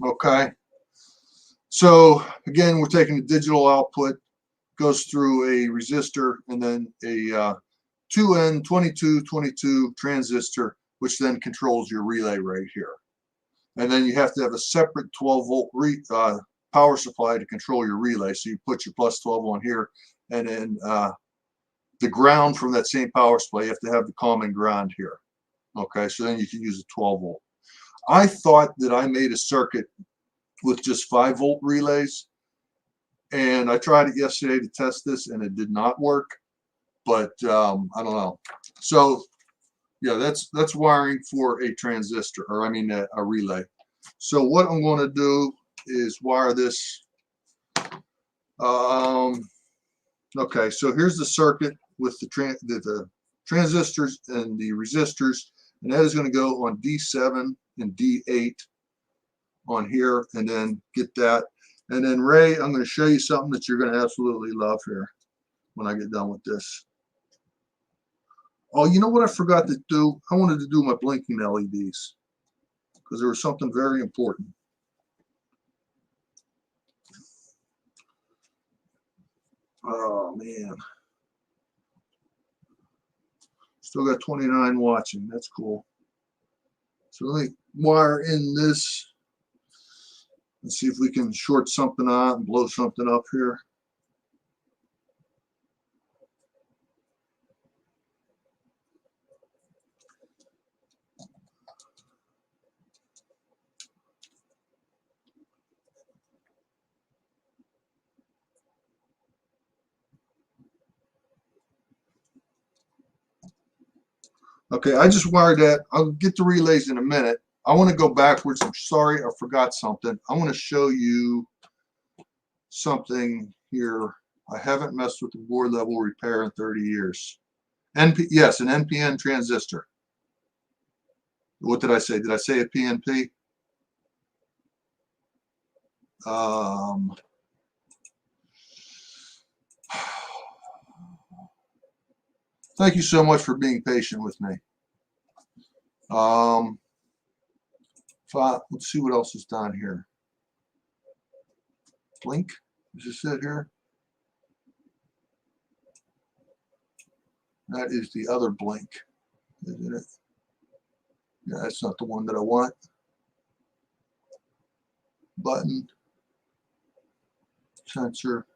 Okay. So again, we're taking the digital output, goes through a resistor, and then a 2N2222 transistor, which then controls your relay right here. And then you have to have a separate 12-volt power supply to control your relay. So you put your plus 12 on here, and then the ground from that same power supply, you have to have the common ground here. Okay, so then you can use a 12-volt. I thought that I made a circuit with just 5-volt relays, and I tried it yesterday to test this, and it did not work. But I don't know. So yeah, that's wiring for a transistor, or I mean a relay. So what I'm going to do is wire this. Okay, so here's the circuit with the transistors and the resistors, and that is going to go on D7 and D8 on here, and then get that. And then Ray, I'm going to show you something that you're going to absolutely love here when I get done with this. Oh, you know what I forgot to do? I wanted to do my blinking LEDs because there was something very important. Oh, man. Still got 29 watching. That's cool. So let me wire in this and see if we can short something out and blow something up here. Okay, I just wired that. I'll get the relays in a minute. I want to go backwards. I'm sorry, I forgot something. I want to show you something here. I haven't messed with the board level repair in 30 years. Yes, an NPN transistor. What did I say? Did I say a PNP? Thank you so much for being patient with me. Let's see what else is down here. Blink, is this it here? That is the other blink, isn't it? Yeah, that's not the one that I want. Button, sensor.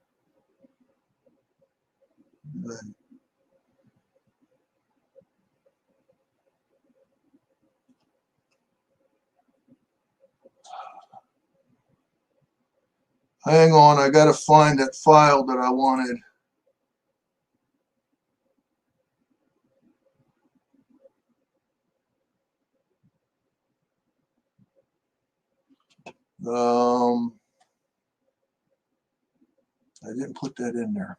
Hang on, I gotta find that file that I wanted. I didn't put that in there.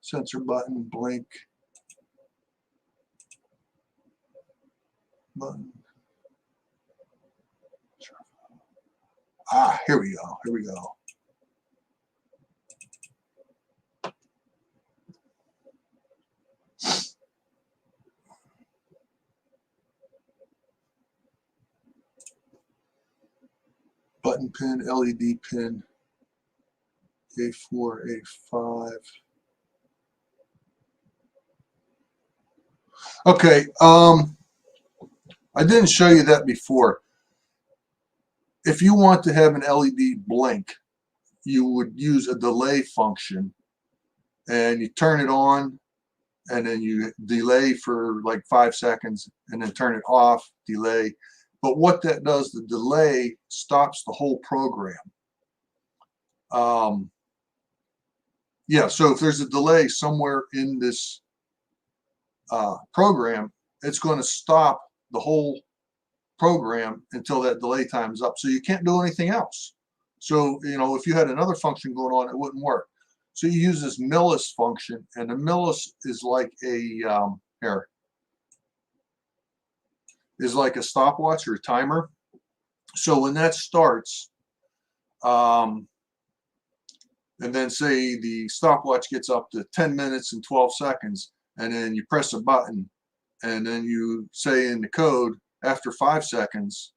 Sensor button, blink. Button. Ah, here we go. Here we go. Button pin, LED pin, A4, A5. Okay, I didn't show you that before. If you want to have an LED blink, you would use a delay function, and you turn it on, and then you delay for like 5 seconds, and then turn it off, delay. But what that does, the delay stops the whole program. Yeah, so if there's a delay somewhere in this program, it's going to stop the whole program until that delay time is up. So you can't do anything else. So, you know, if you had another function going on, it wouldn't work. So you use this millis function, and the millis is like a is like a stopwatch or a timer. So when that starts, and then say the stopwatch gets up to 10 minutes and 12 seconds, and then you press a button, and then you say in the code, after 5 seconds,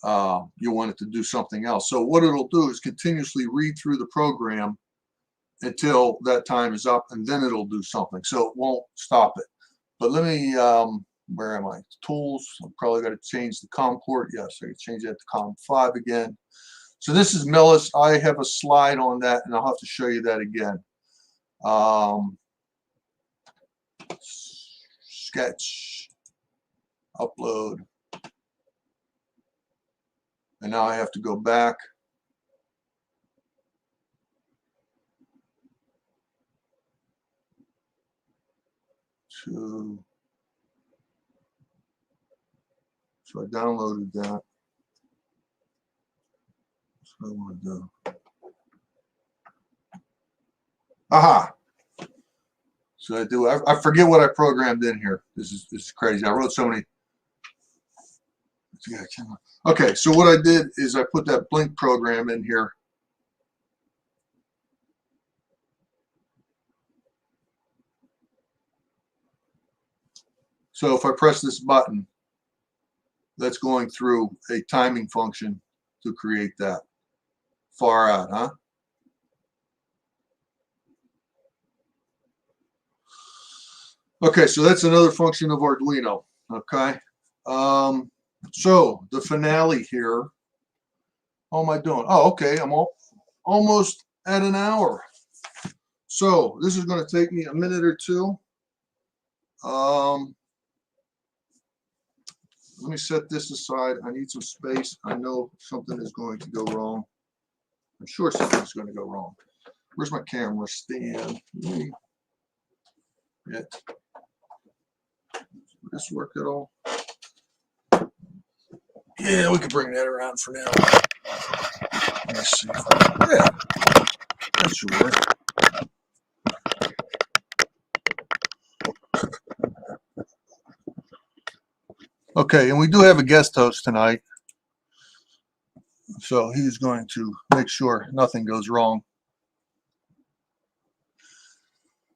you want it to do something else. So what it'll do is continuously read through the program until that time is up, and then it'll do something. So it won't stop it. But let me, where am I? Tools. I'm probably got to change the COM port. Yes, I can change that to COM 5 again. So this is millis. I have a slide on that, and I'll have to show you that again. Sketch, upload. And now I have to go back. So I downloaded that. That's what I want to do. Aha! So I forget what I programmed in here. This is crazy. I wrote so many. Okay, so what I did is I put that blink program in here. So if I press this button, that's going through a timing function to create that. Far out, huh? Okay, so that's another function of Arduino. Okay. So the finale here. How am I doing? Oh, okay. I'm almost at an hour. So this is going to take me a minute or two. Let me set this aside. I need some space. I know something is going to go wrong. I'm sure something's going to go wrong. Where's my camera stand? Will this work at all? Yeah, we can bring that around for now. Let me see. Yeah, that should work. Okay, and we do have a guest host tonight. So he's going to make sure nothing goes wrong.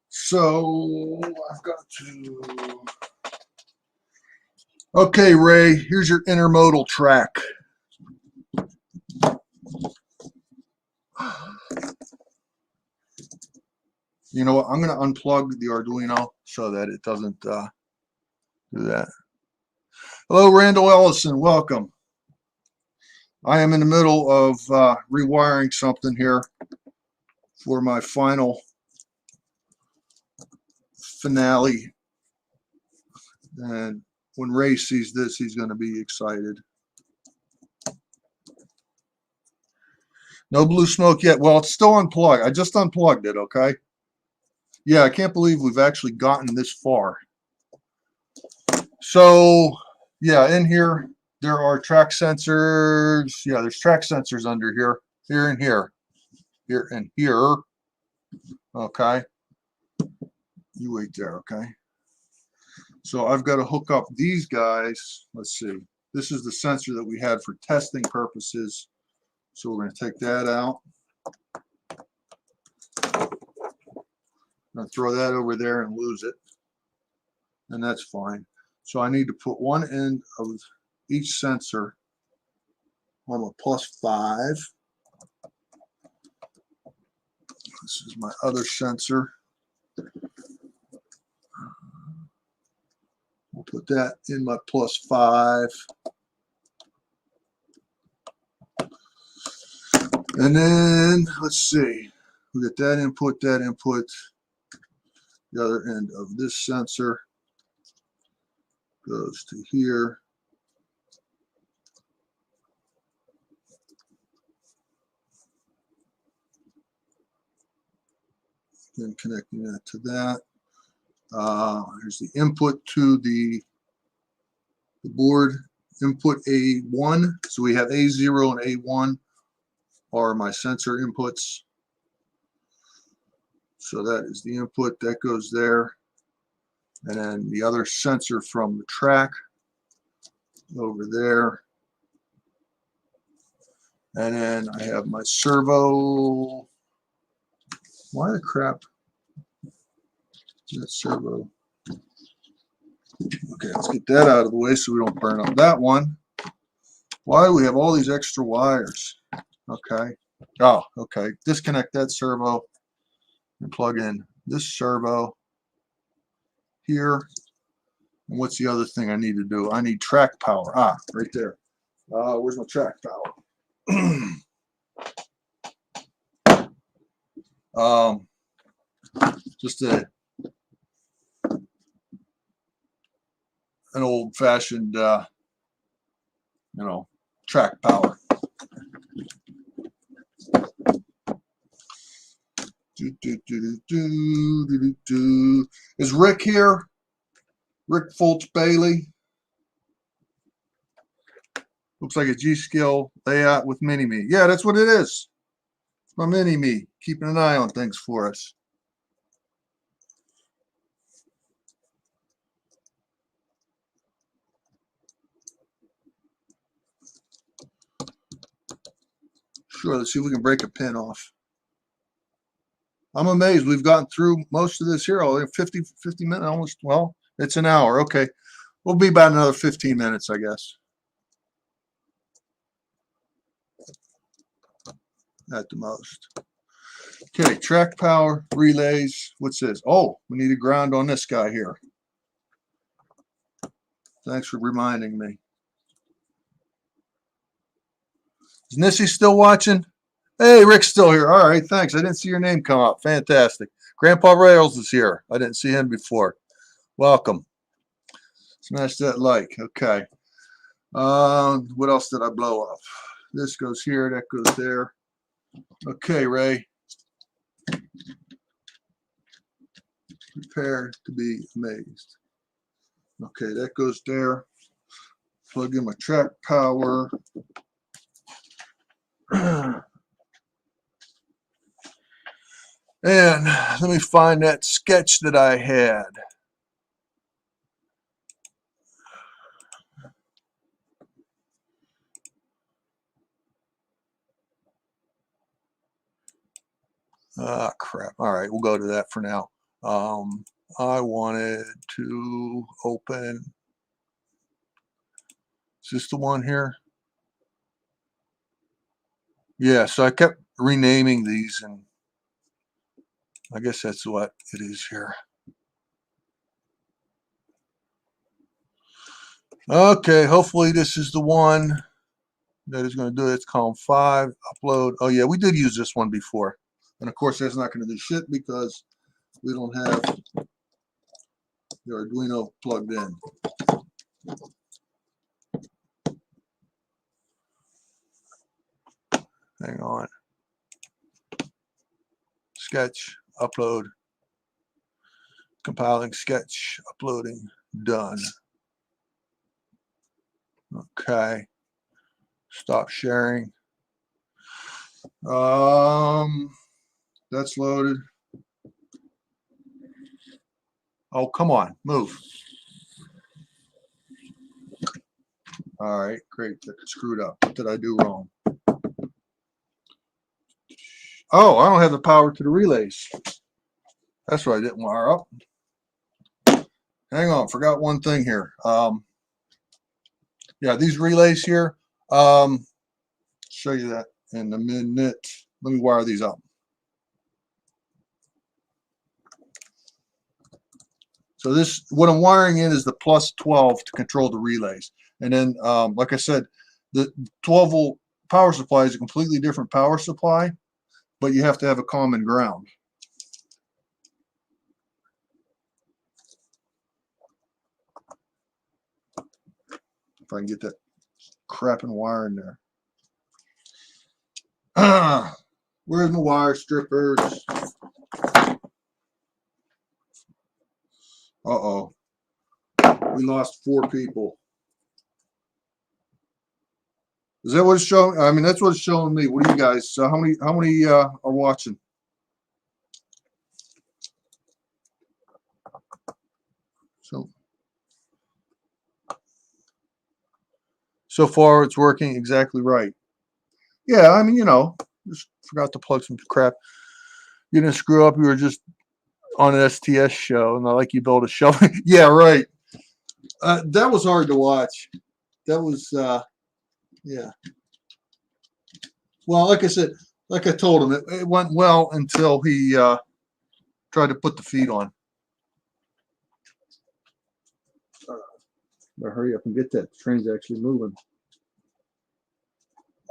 So I've got to... Okay, Ray, here's your intermodal track. You know what? I'm going to unplug the Arduino so that it doesn't do that. Hello, Randall Ellison. Welcome. I am in the middle of rewiring something here for my final finale. And when Ray sees this, he's going to be excited. No blue smoke yet. Well, it's still unplugged. I just unplugged it, okay? Yeah, I can't believe we've actually gotten this far. So, yeah, in here, there are track sensors. Yeah, there's track sensors under here, here and here. here and here. Okay. You wait there, okay? So I've got to hook up these guys. Let's see. This is the sensor that we had for testing purposes. So we're going to take that out. I'm going to throw that over there and lose it. And that's fine. So I need to put one end of each sensor on a +5. This is my other sensor. We'll put that in my +5. And then, let's see. We get that input, The other end of this sensor goes to here. Then connecting that to that. Here's the input to the board. Input A1. So we have A0 and A1 are my sensor inputs. So that is the input that goes there. And then the other sensor from the track over there. And then I have my servo. Why the crap? That servo. Okay, let's get that out of the way so we don't burn up that one. Why do we have all these extra wires? Okay. Oh, okay. Disconnect that servo and plug in this servo here. And what's the other thing I need to do? I need track power. Ah, right there. Where's my track power? Just an old-fashioned, track power. Is Rick here? Rick Fultz-Bailey. Looks like a G-Skill layout with Mini-Me. Yeah, that's what it is. It's my Mini-Me, keeping an eye on things for us. Sure, let's see if we can break a pin off. I'm amazed we've gotten through most of this here. 50 minutes, almost. Well, it's an hour. Okay. We'll be about another 15 minutes, I guess. At the most. Okay, track power, relays. What's this? Oh, we need a ground on this guy here. Thanks for reminding me. Is Nissy still watching? Hey, Rick's still here. All right, thanks. I didn't see your name come up. Fantastic. Grandpa Rails is here. I didn't see him before. Welcome. Smash that like. Okay. What else did I blow up? This goes here. That goes there. Okay, Ray. Prepare to be amazed. Okay, that goes there. Plug in my track power. And let me find that sketch that I had. Ah, crap. All right, we'll go to that for now. I wanted to open. Is this the one here? Yeah, so I kept renaming these, and I guess that's what it is here. Okay, hopefully this is the one that is going to do it. It's column 5, upload. Oh yeah, we did use this one before. And of course that's not going to do shit because we don't have the Arduino plugged in. Hang on. Sketch, upload. Compiling sketch, uploading, done. Okay. Stop sharing. That's loaded. Oh, come on, move. All right, great. That screwed up. What did I do wrong? Oh, I don't have the power to the relays. That's why I didn't wire up. Hang on, forgot one thing here. Yeah, these relays here. Show you that in a minute. Let me wire these up. So this, what I'm wiring in is the plus 12 to control the relays. And then, like I said, the 12 volt power supply is a completely different power supply, but you have to have a common ground. If I can get that crapping wire in there. Where's my wire strippers? Uh-oh. We lost 4 people. Is that what it's showing? I mean, that's what it's showing me. What do you guys? How many are watching? So far, it's working exactly right. Yeah, I mean, you know, just forgot to plug some crap. You didn't screw up. You were just on an STS show, and I like you built a show. Yeah, right. That was hard to watch. That was, yeah. Well, like I said, like I told him, it went well until he tried to put the feed on. Better hurry up and get that. The train's actually moving.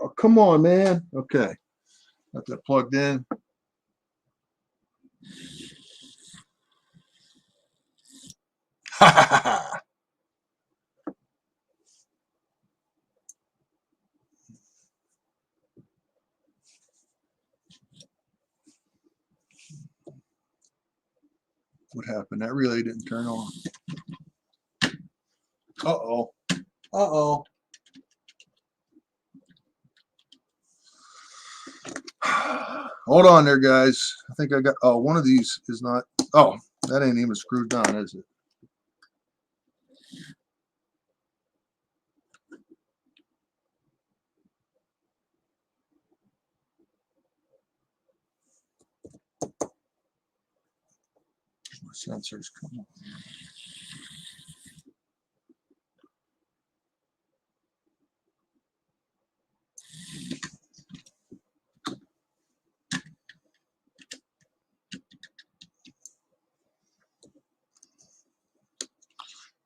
Oh, come on, man. Okay. Got that plugged in. What happened? That relay didn't turn on. Uh-oh. Uh-oh. Hold on there, guys. I think I got, oh, one of these is not, oh, that ain't even screwed down, is it? My sensors, come on.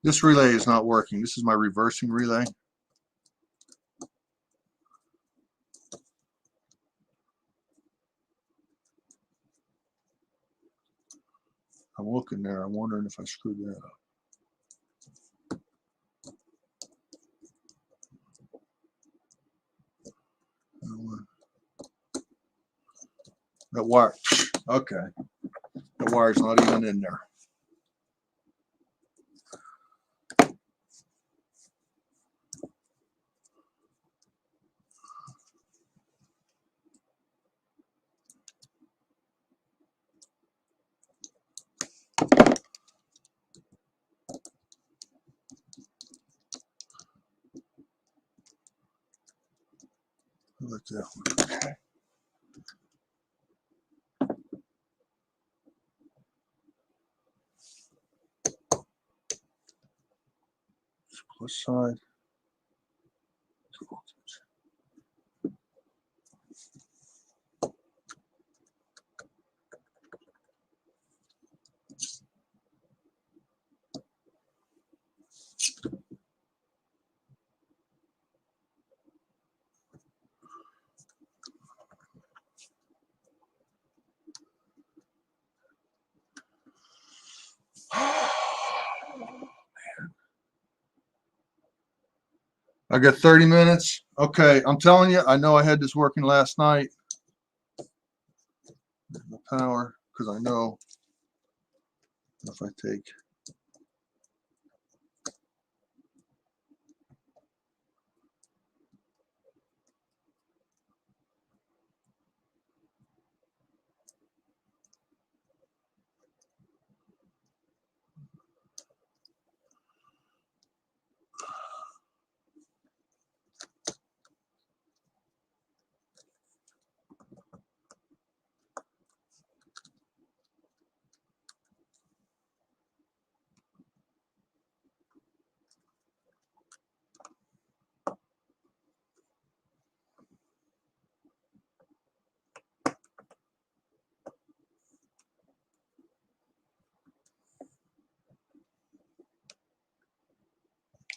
This relay is not working. This is my reversing relay. I'm looking there. I'm wondering if I screwed that up. That wire. Okay. The wire's not even in there. Look at that one. Okay. Plus side. I got 30 minutes. Okay, I'm telling you, I know I had this working last night. The power, because I know if I take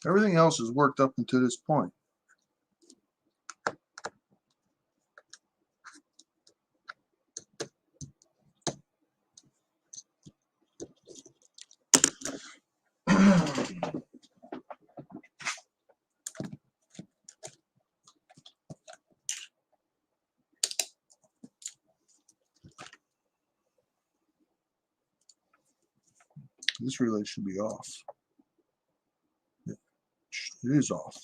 Everything else is worked up until this point. This relay should be off. It is off.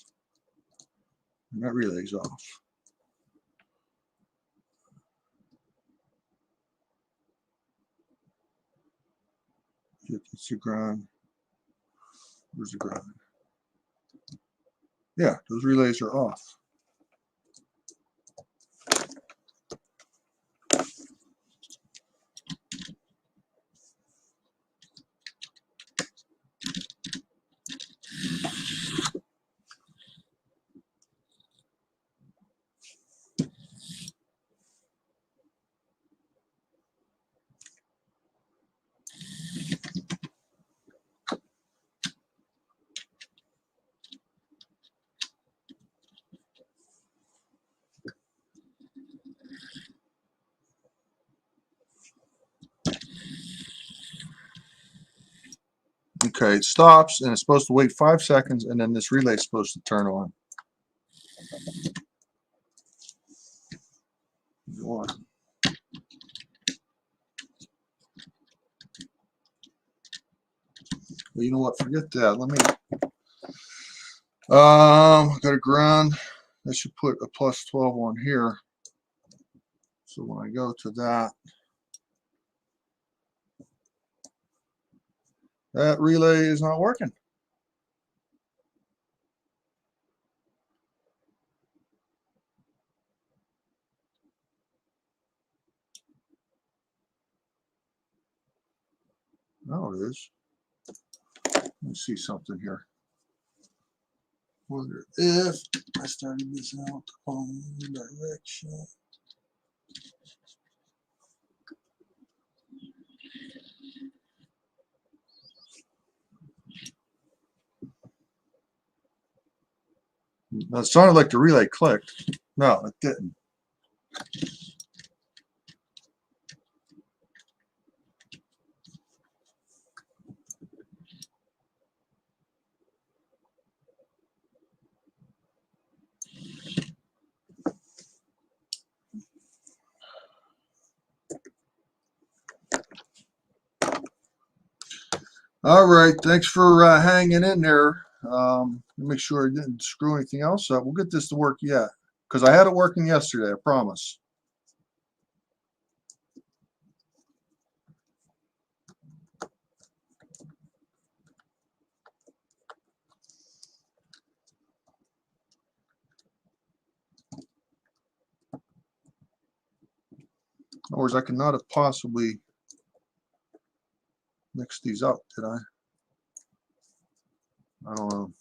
And that relay's off. It's the ground. Where's the ground? Yeah, those relays are off. Okay, it stops and it's supposed to wait 5 seconds, and then this relay is supposed to turn on. Well, you know what? Forget that. Let me. Got a ground. I should put a plus 12 on here. So when I go to that, that relay is not working. No, it is. Let me see something here. Wonder if I started this out on the direction. Now, it sounded like the relay clicked. No, it didn't. All right, thanks for hanging in there. Make sure I didn't screw anything else up. We'll get this to work yet, because I had it working yesterday, I promise. In other words, I could not have possibly mixed these up, did I? I don't know.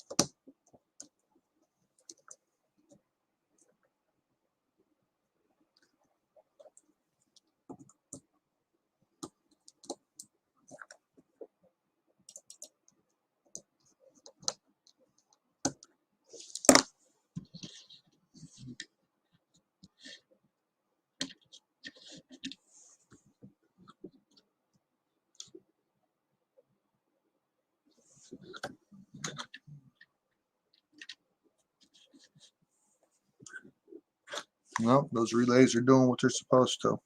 Well, those relays are doing what they're supposed to.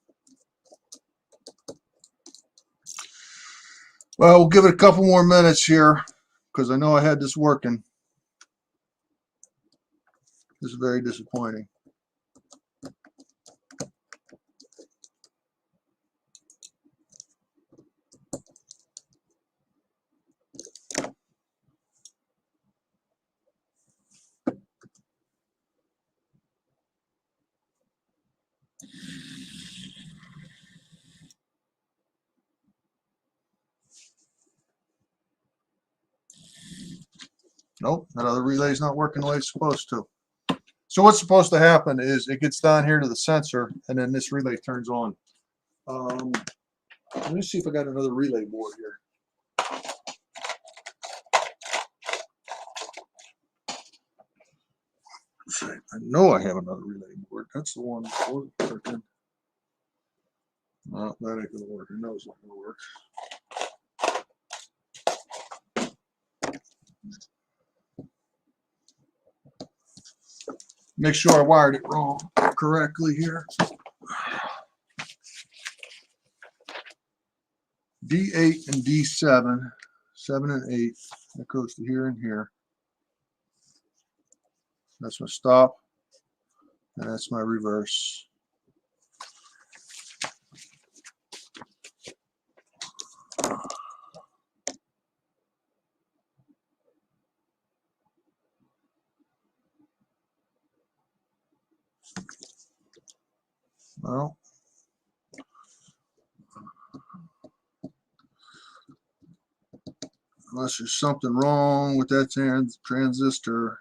Well, we'll give it a couple more minutes here, because I know I had this working. This is very disappointing. Nope, that other relay is not working the way it's supposed to. So what's supposed to happen is it gets down here to the sensor, and then this relay turns on. Let me see if I got another relay board here. I know I have another relay board. That's the one that wasn't working. No, that ain't gonna work. I know it's not gonna work. Make sure I wired it wrong correctly here. D8 and D7, 7 and 8. That goes to here and here. That's my stop, and that's my reverse. Well, unless there's something wrong with that transistor.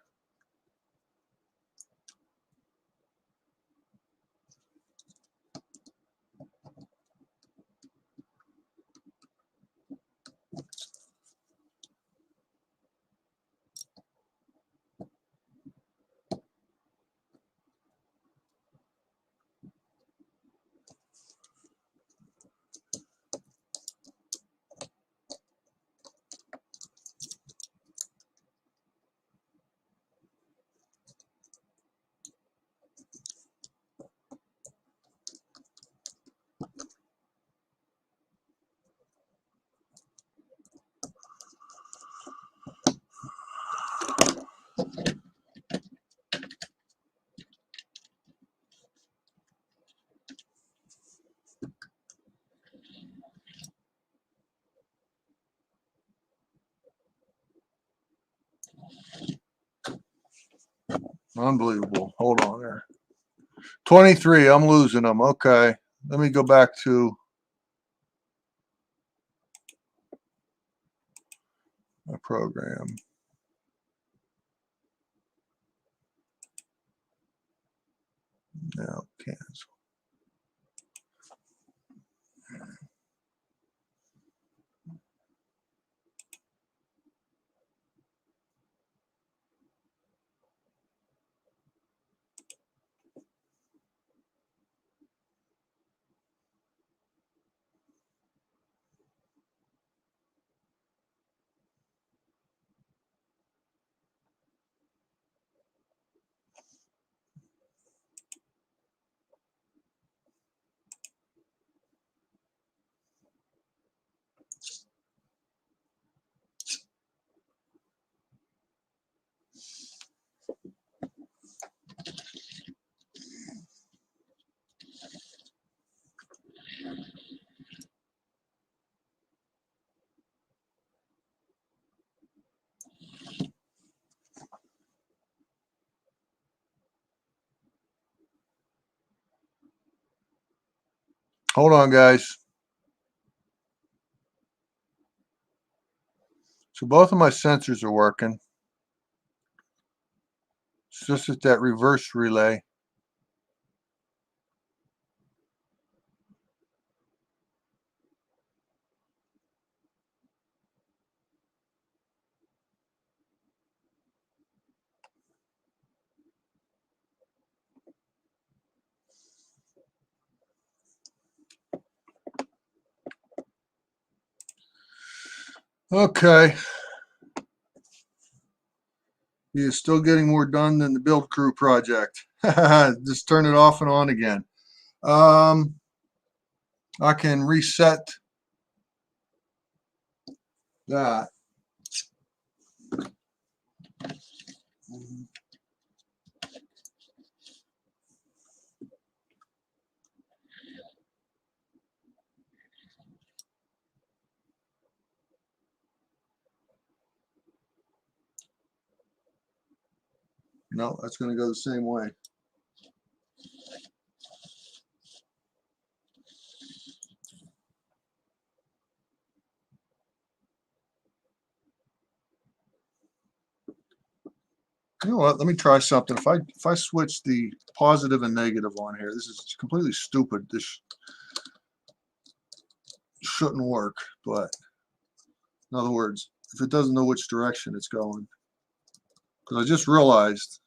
Unbelievable. Hold on there. 23. I'm losing them. Okay. Let me go back to my program. Now cancel. Hold on, guys. So both of my sensors are working. It's just at that reverse relay. Okay. He is still getting more done than the build crew project. Just turn it off and on again. I can reset that. No, that's going to go the same way. You know what? Let me try something. If I switch the positive and negative on here, this is completely stupid. This shouldn't work. But in other words, if it doesn't know which direction it's going, because I just realized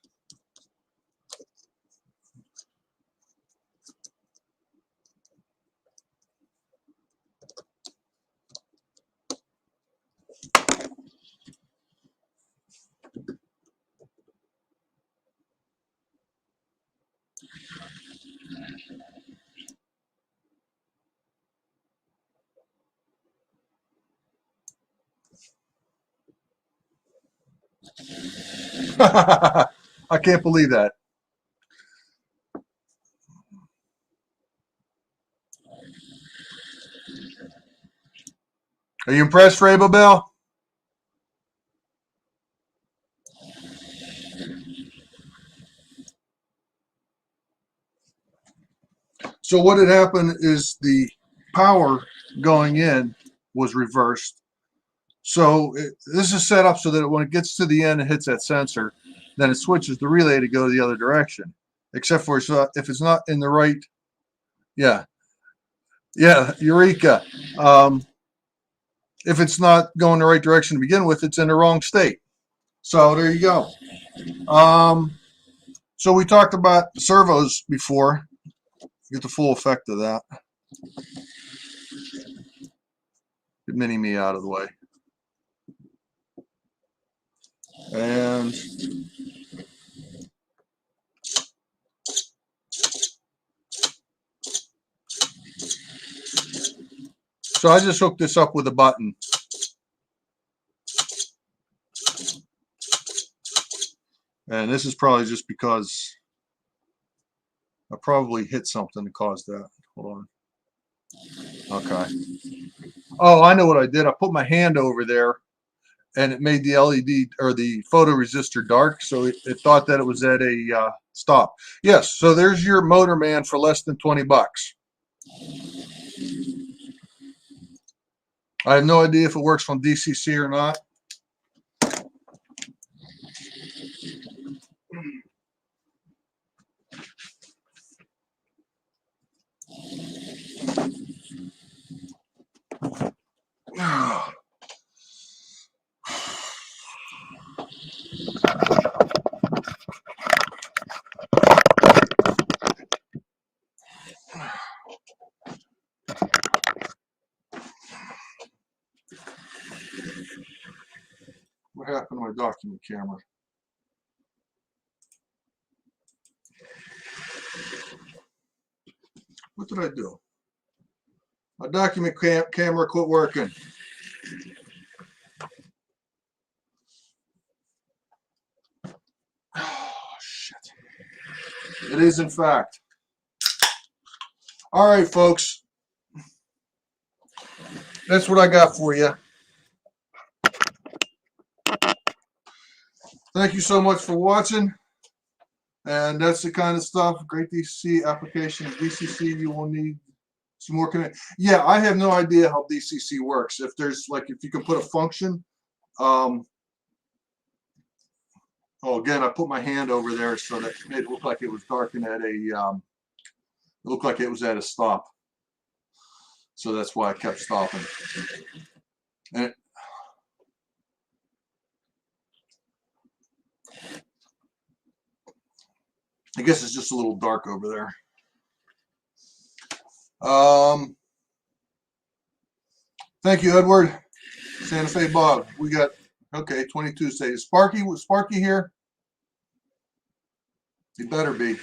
I can't believe that. Are you impressed, Rabo Bell? So what had happened is the power going in was reversed. So this is set up so that when it gets to the end and hits that sensor, then it switches the relay to go the other direction. Except for if it's not in the right, yeah, Eureka. If it's not going the right direction to begin with, it's in the wrong state. So there you go. So we talked about the servos before. Get the full effect of that. Get mini-me out of the way. And so I just hooked this up with a button. And this is probably just because I probably hit something to cause that. Hold on. Okay. Oh, I know what I did. I put my hand over there and it made the LED or the photoresistor dark. So it thought that it was at a stop. Yes. So there's your motor man for less than 20 bucks. I have no idea if it works from DCC or not. What happened to my document camera? What did I do? My document camera quit working. Oh, shit. It is, in fact. All right, folks. That's what I got for you. Thank you so much for watching. And that's the kind of stuff, great DCC applications. DCC, you will need some more connect. Yeah, I have no idea how DCC works. If there's like, if you can put a function. Oh, again, I put my hand over there so that it looked like it was darkened at a, it looked like it was at a stop. So that's why I kept stopping. And I guess it's just a little dark over there. Thank you, Edward. Santa Fe Bob. We got, okay, 22 stays. Sparky, was Sparky here? He better be.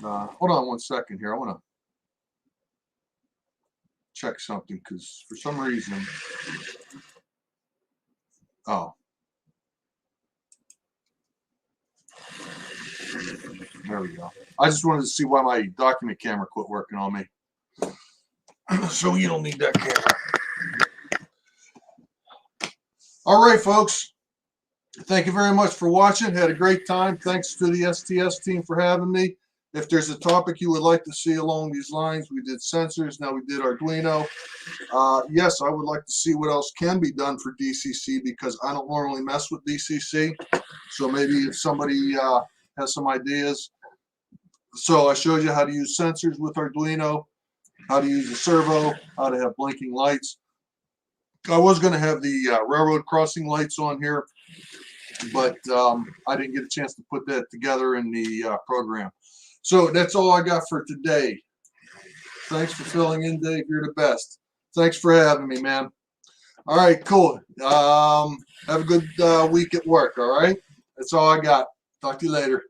Hold on one second here. I want to check something because for some reason, oh, there we go. I just wanted to see why my document camera quit working on me. So you don't need that camera. All right, folks. Thank you very much for watching. Had a great time. Thanks to the STS team for having me. If there's a topic you would like to see along these lines, we did sensors, now we did Arduino. Yes, I would like to see what else can be done for DCC because I don't normally mess with DCC. So maybe if somebody has some ideas. So I showed you how to use sensors with Arduino, how to use a servo, how to have blinking lights. I was going to have the railroad crossing lights on here, but I didn't get a chance to put that together in the program. So that's all I got for today. Thanks for filling in, Dave. You're the best. Thanks for having me, man. All right, cool. Have a good week at work, all right? That's all I got. Talk to you later.